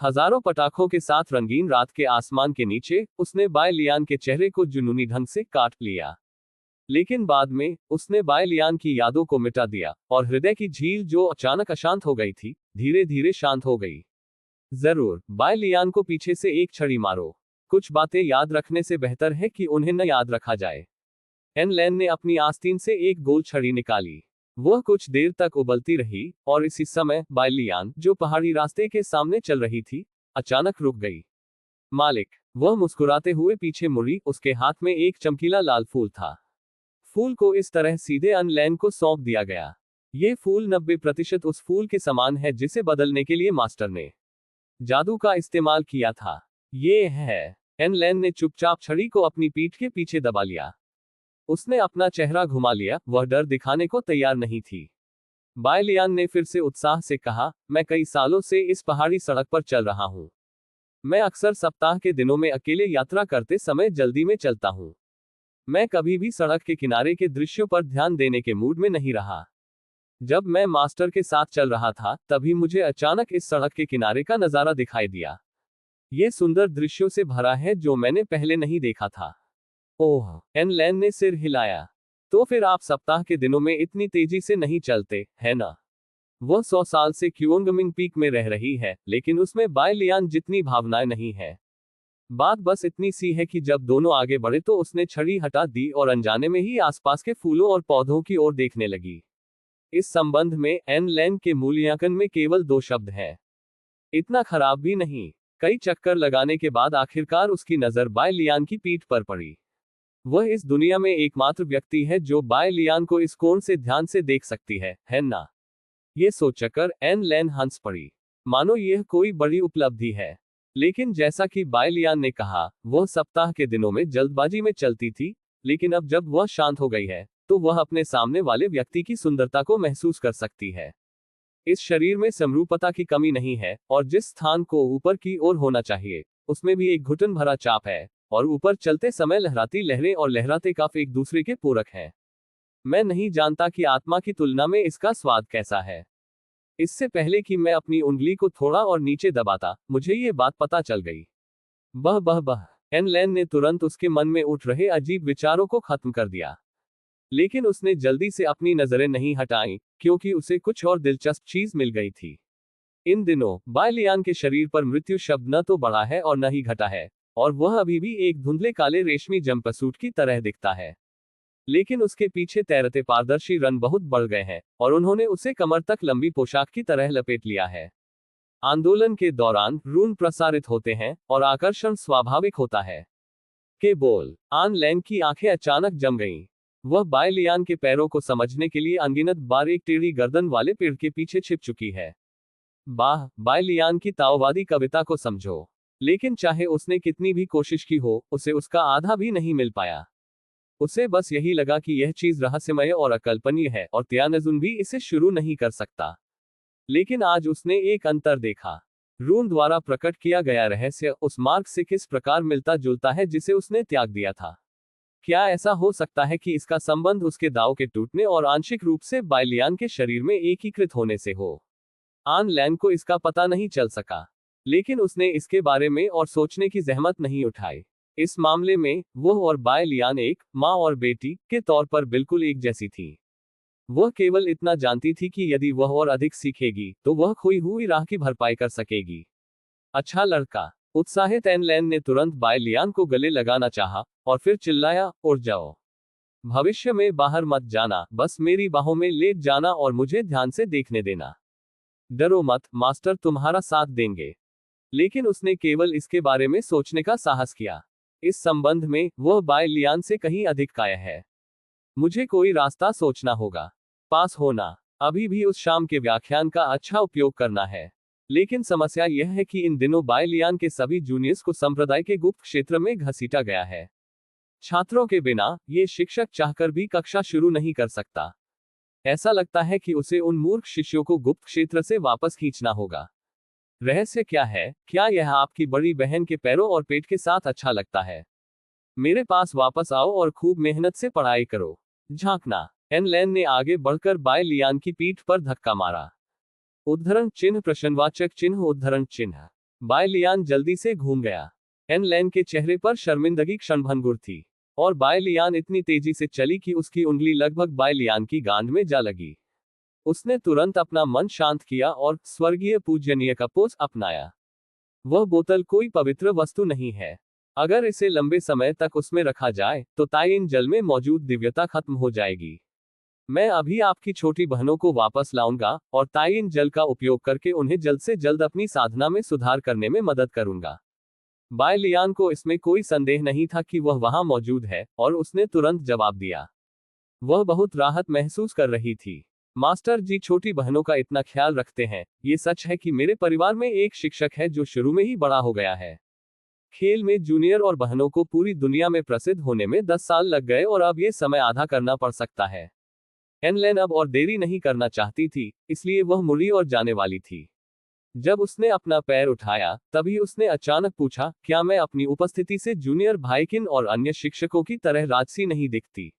हजारों पटाखों के साथ रंगीन रात के आसमान के नीचे उसने बाय लियान के चेहरे को जुनूनी ढंग से काट लिया। लेकिन बाद में उसने बाय लियान की यादों को मिटा दिया और हृदय की झील जो अचानक अशांत हो गई थी धीरे धीरे शांत हो गई। जरूर बाय लियान को पीछे से एक छड़ी मारो। कुछ बातें याद रखने से बेहतर है कि उन्हें न याद रखा जाए। एन लैन ने अपनी आस्तीन से एक गोल छड़ी निकाली। वह कुछ देर तक उबलती रही और इसी समय बाय लियान जो पहाड़ी रास्ते के सामने चल रही थी अचानक रुक गई। मालिक, वह मुस्कुराते हुए पीछे मुड़ी। उसके हाथ में एक चमकीला लाल फूल था। फूल को इस तरह सीधे अन लैन को सौंप दिया गया। ये फूल 90% उस फूल के समान है जिसे बदलने के लिए मास्टर ने जादू का इस्तेमाल किया था। ये है। एन लैन ने चुपचाप छड़ी को अपनी पीठ के पीछे दबा लिया। उसने अपना चेहरा घुमा लिया। वह डर दिखाने को तैयार नहीं थी। बाय लियान ने फिर से उत्साह से कहा, मैं कई सालों से इस पहाड़ी सड़क पर चल रहा हूं। मैं अक्सर सप्ताह के दिनों में अकेले यात्रा करते समय जल्दी में चलता हूं। मैं कभी भी सड़क के किनारे के दृश्यों पर ध्यान देने के मूड में नहीं रहा। जब मैं मास्टर के साथ चल रहा था तभी मुझे अचानक इस सड़क के किनारे का नजारा दिखाई दिया। ये सुंदर दृश्यों से भरा है जो मैंने पहले नहीं देखा था। ओह, एन लैन ने सिर हिलाया। तो फिर आप सप्ताह के दिनों में इतनी तेजी से नहीं चलते, है ना? वह 100 साल से क्यूंगमिंग पीक में रह रही है, लेकिन उसमें बाय लियान जितनी भावनाएं नहीं है। बात बस इतनी सी है कि जब दोनों आगे बढ़े तो उसने छड़ी हटा दी और अनजाने में ही आसपास के फूलों और पौधों की ओर देखने लगी। इस संबंध में एन लैन के मूल्यांकन में केवल 2 शब्द हैं। इतना खराब भी नहीं। कई चक्कर लगाने के बाद आखिरकार उसकी नजर बाय लियान की पीठ पर पड़ी। वह इस दुनिया में एकमात्र व्यक्ति है जो बाय लियान को इस कोण से ध्यान से देख सकती है ना? ये सोचकर एन लैन हंस पड़ी, मानो यह कोई बड़ी उपलब्धि है। लेकिन जैसा कि बाय लियान ने कहा, वह सप्ताह के दिनों में जल्दबाजी में चलती थी, लेकिन अब जब वह शांत हो गई है तो वह अपने सामने वाले व्यक्ति की सुंदरता को महसूस कर सकती है। इस शरीर में समरूपता की कमी नहीं है और जिस स्थान को ऊपर की ओर होना चाहिए उसमें भी एक घुटन भरा चाप है और ऊपर चलते समय लहराती लहरें और लहराते कफ एक दूसरे के पूरक हैं। मैं नहीं जानता कि आत्मा की तुलना में इसका स्वाद कैसा है। इससे पहले कि मैं अपनी उंगली को थोड़ा और नीचे दबाता, मुझे ये बात पता चल गई। बह बह बह। एन लैन ने तुरंत उसके मन में उठ रहे अजीब विचारों को खत्म कर दिया। लेकिन उसने जल्दी से अपनी नजरें नहीं हटाईं, क्योंकि उसे कुछ और दिलचस्प चीज मिल गई थी। इन दिनों बाय लियान के शरीर पर मृत्यु शब्द न तो बढ़ा है और न ही घटा है, और वह अभी भी एक धुंधले काले रेशमी जंपसूट की तरह दिखता है। लेकिन उसके पीछे तैरते पारदर्शी रंग बहुत बढ़ गए हैं और उन्होंने उसे कमर तक लंबी पोशाक की तरह लपेट लिया है। आंदोलन के दौरान रून प्रसारित होते हैं और आकर्षण स्वाभाविक होता है। के बोल। आन लैंग की आंखें अचानक जम गईं। वह बाय लियान के पैरों को समझने के लिए अनगिनत बार एक टेढ़ी गर्दन वाले पेड़ के पीछे छिप चुकी है। बाय लियान की ताओवादी कविता को समझो। लेकिन चाहे उसने कितनी भी कोशिश की हो, उसे उसका आधा भी नहीं मिल पाया। उसे बस यही लगा कि यह चीज रहस्यमय और अकल्पनीय है और त्यानजुन भी इसे शुरू नहीं कर सकता। लेकिन आज उसने एक अंतर देखा। रून द्वारा प्रकट किया गया रहस्य उस मार्ग से किस प्रकार मिलता जुलता है जिसे उसने त्याग दिया था। क्या ऐसा हो सकता है कि इसका संबंध उसके दाव के टूटने और आंशिक रूप से बाय लियान के शरीर में एकीकृत होने से हो? आन लैन को इसका पता नहीं चल सका, लेकिन उसने इसके बारे में और सोचने की जहमत नहीं उठाई। इस मामले में वह और बाय लियान एक माँ और बेटी के तौर पर बिल्कुल एक जैसी थी। वह केवल इतना जानती थी कि यदि वह और अधिक सीखेगी तो वह खोई हुई राह की भरपाई कर सकेगी। अच्छा लड़का। उत्साहित एन लैन ने तुरंत बाय लियान को गले लगाना चाहा और फिर चिल्लाया, उड़ जाओ। भविष्य में बाहर मत जाना, बस मेरी बाहों में लेट जाना और मुझे ध्यान से देखने देना। डरो मत, मास्टर तुम्हारा साथ देंगे। लेकिन उसने केवल इसके बारे में सोचने का साहस किया। इस संबंध में वह बाय लियान से कहीं अधिक कायर है। मुझे कोई रास्ता सोचना होगा। पास होना। अभी भी उस शाम के व्याख्यान का अच्छा उपयोग करना है। लेकिन समस्या यह है कि इन दिनों बाय लियान के सभी जूनियर्स को संप्रदाय के गुप्त क्षेत्र में घसीटा गया है। छात्रों के बिना ये शिक्षक चाहकर भी कक्षा शुरू नहीं कर सकता। ऐसा लगता है कि उसे उन मूर्ख शिष्यों को गुप्त क्षेत्र से वापस खींचना होगा। रहस्य क्या है? क्या यह आपकी बड़ी बहन के पैरों और पेट के साथ अच्छा लगता है? मेरे पास वापस आओ और खूब मेहनत से पढ़ाई करो। झांकना। एन लैन ने आगे बढ़कर बाय लियान की पीठ पर धक्का मारा। उद्धरण चिन्ह प्रश्नवाचक चिन्ह उद्धरण चिन्ह। बाय लियान जल्दी से घूम गया। एन लैन के चेहरे पर शर्मिंदगी क्षणभंगुर थी, और बाय लियान इतनी तेजी से चली कि उसकी उंगली लगभग बाय लियान की गांड में जा लगी। उसने तुरंत अपना मन शांत किया और स्वर्गीय पूजनीय का पोज अपनाया। वह बोतल कोई पवित्र वस्तु नहीं है। अगर इसे लंबे समय तक उसमें रखा जाए तो ताइन जल में मौजूद दिव्यता खत्म हो जाएगी। मैं अभी आपकी छोटी बहनों को वापस लाऊंगा और ताइन जल का उपयोग करके उन्हें जल्द से जल्द अपनी साधना में सुधार करने में मदद करूंगा। बाय लियान को इसमें कोई संदेह नहीं था कि वह वहां मौजूद है, और उसने तुरंत जवाब दिया। वह बहुत राहत महसूस कर रही थी। मास्टर जी छोटी बहनों का इतना ख्याल रखते हैं। ये सच है कि मेरे परिवार में एक शिक्षक है जो शुरू में ही बड़ा हो गया है। खेल में जूनियर और बहनों को पूरी दुनिया में प्रसिद्ध होने में 10 साल लग गए और अब ये समय आधा करना पड़ सकता है। एन लैन अब और देरी नहीं करना चाहती थी, इसलिए वह मुड़ी और जाने वाली थी। जब उसने अपना पैर उठाया, तभी उसने अचानक पूछा, क्या मैं अपनी उपस्थिति से जूनियर भाईकिन और अन्य शिक्षकों की तरह राजसी नहीं दिखती?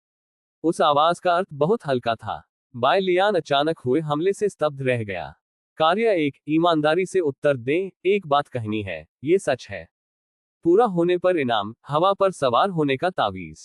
उस आवाज का अर्थ बहुत हल्का था। बाय लियान अचानक हुए हमले से स्तब्ध रह गया। कार्य 1, ईमानदारी से उत्तर दें। एक बात कहनी है, ये सच है। पूरा होने पर इनाम, हवा पर सवार होने का तावीज।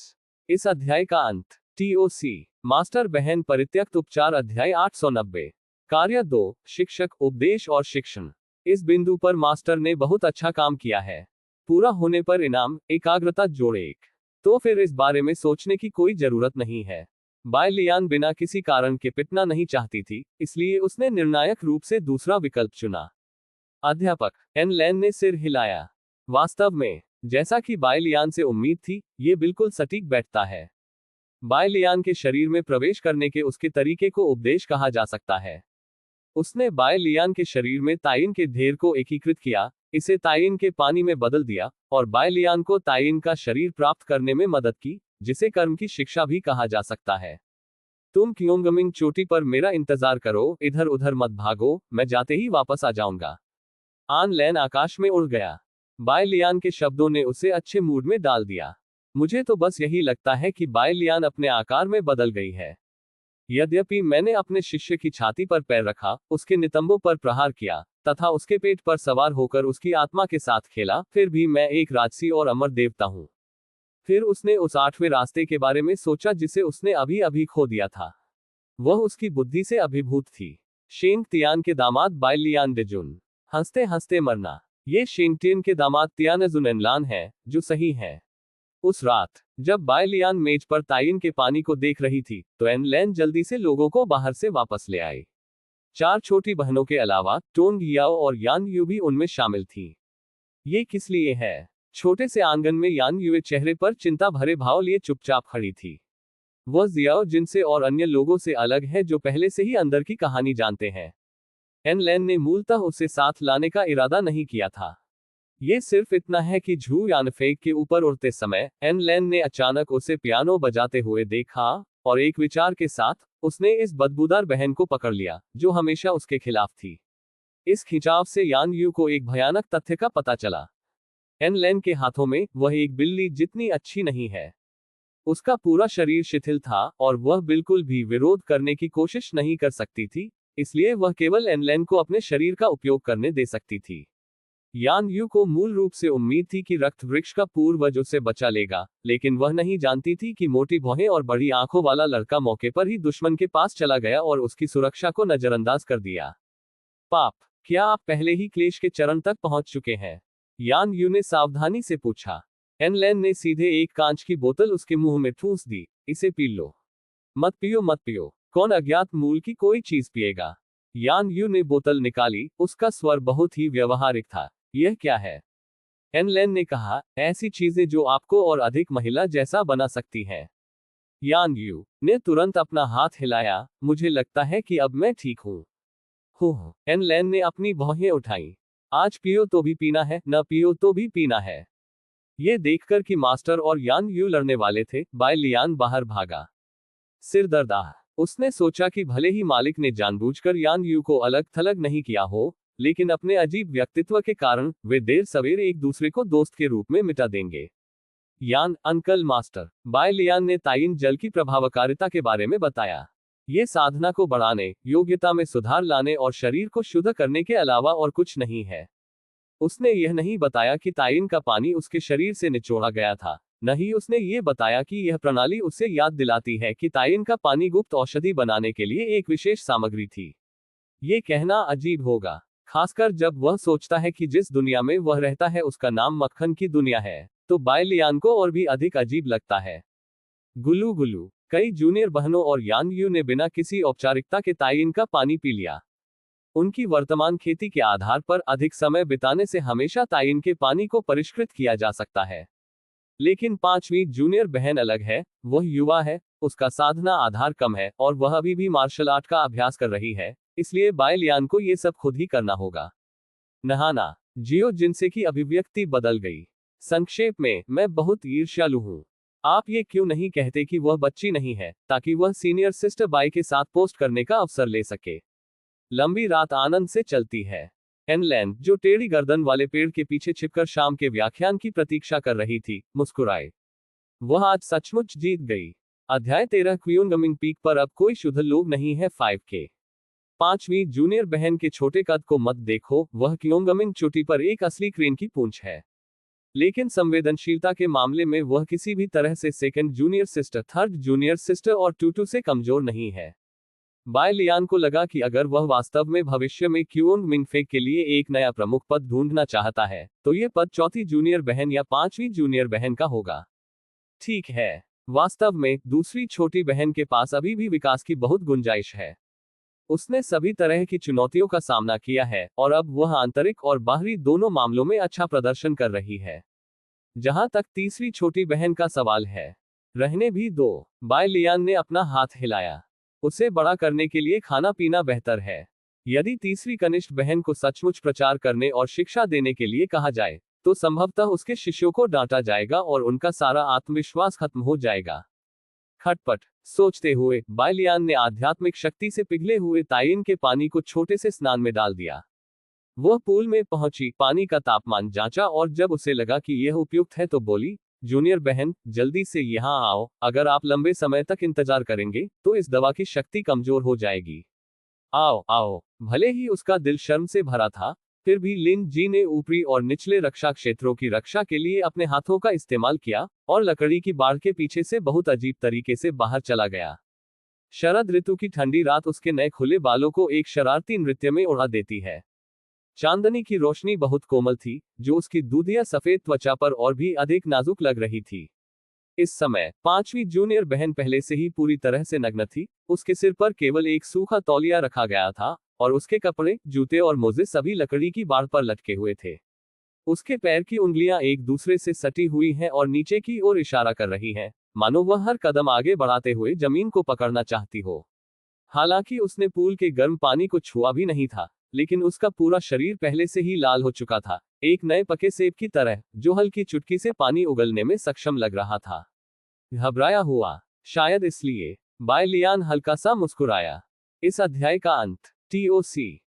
इस अध्याय का अंत। TOC मास्टर बहन परित्यक्त उपचार अध्याय 890। कार्य 2, शिक्षक, उपदेश और शिक्षण। इस बिंदु पर मास्टर ने बहुत अच्छा काम किया है। पूरा होने पर इनाम, एकाग्रता जोड़ 1। तो फिर इस बारे में सोचने की कोई जरूरत नहीं है। बाय लियान बिना किसी कारण के पिटना नहीं चाहती थी, इसलिए उसने निर्णायक रूप से दूसरा विकल्प चुना। अध्यापक। एन लैन ने सिर हिलाया। वास्तव में, जैसा कि बाय लियान से उम्मीद थी, ये बिल्कुल सटीक बैठता है। बाय लियान के शरीर में प्रवेश करने के उसके तरीके को उपदेश कहा जा सकता है। उसने बाय लियान के शरीर में ताइन के ढेर को एकीकृत किया, इसे ताइन के पानी में बदल दिया, और बाय लियान को ताइन का शरीर प्राप्त करने में मदद की, जिसे कर्म की शिक्षा भी कहा जा सकता है। तुम क्योंगमिंग चोटी पर मेरा इंतजार करो, इधर उधर मत भागो, मैं जाते ही वापस आ जाऊंगा। आन लैन आकाश में उड़ गया। बाय लियान के शब्दों ने उसे अच्छे मूड में डाल दिया। मुझे तो बस यही लगता है कि बाय लियान अपने आकार में बदल गई है। यद्यपि मैंने अपने शिष्य की छाती पर पैर रखा, उसके नितंबों पर प्रहार किया, तथा उसके पेट पर सवार होकर उसकी आत्मा के साथ खेला, फिर भी मैं एक राजसी और अमर देवता हूं। फिर उसने उस 8वें रास्ते के बारे में सोचा जिसे उसने अभी अभी खो दिया था। वह उसकी बुद्धि से अभिभूत थी। शेंग तियान के दामाद बाय लियान डेजुन। हंसते हंसते मरना। ये शेंगटियन के दामाद तियानजुन एनलान है, जो सही है। उस रात, जब बाय लियान मेज पर ताइन के पानी को देख रही थी, तो एन लैन जल्दी से लोगों को बाहर से वापस ले आई। 4 छोटी बहनों के अलावा टोंग याओ और यान यू भी उनमें शामिल थी। ये किस लिए है? छोटे से आंगन में यान युए चेहरे पर चिंता भरे भाव लिए चुपचाप खड़ी थी। वह जियाओ जिनसे और अन्य लोगों से अलग है जो पहले से ही अंदर की कहानी जानते हैं। एन लैन ने मूलतः उसे साथ लाने का इरादा नहीं किया था। ये सिर्फ इतना है कि झू यानफेक के ऊपर उड़ते समय एन लैन ने अचानक उसे पियानो बजाते हुए देखा, और एक विचार के साथ उसने इस बदबूदार बहन को पकड़ लिया, जो हमेशा उसके खिलाफ थी। इस खिंचाव से यान यू को एक भयानक तथ्य का पता चला। एन लैन के हाथों में वह एक बिल्ली जितनी अच्छी नहीं है। उसका पूरा शरीर शिथिल था और वह बिल्कुल भी विरोध करने की कोशिश नहीं कर सकती थी, इसलिए वह केवल एन लैन को अपने शरीर का उपयोग करने दे सकती थी। यान यू को मूल रूप से उम्मीद थी कि रक्त वृक्ष का पूर्वज उसे बचा लेगा, लेकिन वह नहीं जानती थी कि मोटी भौहें और बड़ी आंखों वाला लड़का मौके पर ही दुश्मन के पास चला गया और उसकी सुरक्षा को नजरअंदाज कर दिया। पाप, क्या आप पहले ही क्लेश के चरण तक पहुंच चुके हैं? यान यू ने सावधानी से पूछा। एन लैन ने सीधे एक कांच की बोतल उसके मुंह में ठूंस दी। इसे पी लो। मत पियो मत पियो, कौन अज्ञात मूल की कोई चीज पिएगा? यान यू ने बोतल निकाली, उसका स्वर बहुत ही व्यवहारिक था। यह क्या है? एन लैन ने कहा, ऐसी चीजें जो आपको और अधिक महिला जैसा बना सकती हैं। यान यू ने तुरंत अपना हाथ हिलाया। मुझे लगता है कि अब मैं ठीक हूं। हो। एन लैन ने अपनी भौहें उठाई। आज पियो तो भी पीना है, न पियो तो भी पीना है। यह देखकर कि मास्टर और यान यू लड़ने वाले थे, बाय लियान बाहर भागा। सिर दर्द आ। उसने सोचा कि भले ही मालिक ने जानबूझकर यान यू को अलग थलग नहीं किया हो, लेकिन अपने अजीब व्यक्तित्व के कारण वे देर सवेर एक दूसरे को दोस्त के रूप में मिटा देंगे। यान, अंकल मास्टर। बाय लियान ने ताइन जल की प्रभावकारिता के बारे में बताया। ये साधना को बढ़ाने, योग्यता में सुधार लाने और शरीर को शुद्ध करने के अलावा और कुछ नहीं है। उसने यह नहीं बताया कि ताइन का पानी उसके शरीर से निचोड़ा गया था। न ही उसने ये बताया कि यह प्रणाली उससे याद दिलाती है कि ताइन का पानी गुप्त औषधि बनाने के लिए एक विशेष सामग्री थी। ये कहना अजीब होगा, खासकर जब वह सोचता है कि जिस दुनिया में वह रहता है उसका नाम मक्खन की दुनिया है, तो बाय लियान को और भी अधिक अजीब लगता है। गुलू गुलू। कई जूनियर बहनों और यांग यू ने बिना किसी औपचारिकता के ताइन का पानी पी लिया। उनकी वर्तमान खेती के आधार पर अधिक समय बिताने से हमेशा ताइन के पानी को परिष्कृत किया जा सकता है। लेकिन पांचवी जूनियर बहन अलग है। वह युवा है, उसका साधना आधार कम है और वह अभी भी मार्शल आर्ट का अभ्यास कर रही है, इसलिए बाय लियान को ये सब खुद ही करना होगा। नहाना। जियो जिनसे की अभिव्यक्ति बदल गई। संक्षेप में, मैं बहुत ईर्ष्यालु हूँ। आप ये क्यों नहीं कहते कि वह बच्ची नहीं है, ताकि वह सीनियर सिस्टर बाय के साथ पोस्ट करने का अवसर ले सके। लंबी रात आनंद से चलती है। एनलैंड, जो टेढ़ी गर्दन वाले पेड़ के पीछे छिपकर शाम के व्याख्यान की प्रतीक्षा कर रही थी, मुस्कुराए। वह आज सचमुच जीत गई। अध्याय 13। क्वियोंगमिंग पीक पर अब कोई शुद्ध लोग नहीं है। 5K। पांचवी जूनियर बहन के छोटे कद को मत देखो, वह क्वियोंगमिंग चोटी पर एक असली क्रेन की पूंछ है। लेकिन संवेदनशीलता के मामले में वह किसी भी तरह से second junior sister, third junior sister और टूटू से कमजोर नहीं है। बाय लियान को लगा कि अगर वह वास्तव में भविष्य में क्यूओंग मिंगफे के लिए एक नया प्रमुख पद ढूंढना चाहता है, तो यह पद चौथी जूनियर बहन या पांचवी जूनियर बहन का होगा। ठीक है, वास्तव में दूसरी छोटी बहन के पास अभी भी विकास की बहुत गुंजाइश है। उसने सभी तरह की चुनौतियों का सामना किया है और अब वह आंतरिक और बाहरी दोनों मामलों में अच्छा प्रदर्शन कर रही है। जहां तक तीसरी छोटी बहन का सवाल है, रहने भी दो। बाय लियान ने अपना हाथ हिलाया। उसे बड़ा करने के लिए खाना पीना बेहतर है। यदि तीसरी कनिष्ठ बहन को सचमुच प्रचार करने और शिक्षा देने के लिए कहा जाए, तो संभवतः उसके शिष्यों को डांटा जाएगा और उनका सारा आत्मविश्वास खत्म हो जाएगा। खटपट सोचते हुए बाय लियान ने आध्यात्मिक शक्ति से पिघले हुए ताइन के पानी को छोटे से स्नान में डाल दिया। वह पूल में पहुंची, पानी का तापमान जांचा और जब उसे लगा कि यह उपयुक्त है तो बोली, जूनियर बहन, जल्दी से यहाँ आओ। अगर आप लंबे समय तक इंतजार करेंगे, तो इस दवा की शक्ति कमजोर हो जाएगी। आओ आओ। भले ही उसका दिल शर्म से भरा था, फिर भी लिन जी ने ऊपरी और निचले रक्षा क्षेत्रों की रक्षा के लिए अपने हाथों का इस्तेमाल किया और लकड़ी की बाड़ के पीछे से बहुत अजीब तरीके से बाहर चला गया। शरद ऋतु की ठंडी रात उसके नए खुले बालों को एक शरारती नृत्य में उड़ा देती है। चांदनी की रोशनी बहुत कोमल थी, जो उसकी दूधिया सफेद त्वचा पर और भी अधिक नाजुक लग रही थी। इस समय पांचवी जूनियर बहन पहले से ही पूरी तरह से नग्न थी। उसके सिर पर केवल एक सूखा तौलिया रखा गया था और उसके कपड़े, जूते और मोजे सभी लकड़ी की बाड़ पर लटके हुए थे। उसके पैर की उंगलियां एक दूसरे से सटी हुई हैं और नीचे की ओर इशारा कर रही हैं, मानो वह हर कदम आगे बढ़ाते हुए जमीन को पकड़ना चाहती हो। हालांकि उसने पूल के गर्म पानी को छुआ भी नहीं था, लेकिन उसका पूरा शरीर पहले से ही लाल हो चुका था, एक नए पके सेब की तरह, जो हल्की चुटकी से पानी उगलने में सक्षम लग रहा था। घबराया हुआ, शायद इसलिए बाय लियान हल्का सा मुस्कुराया। इस अध्याय का अंत। TOC।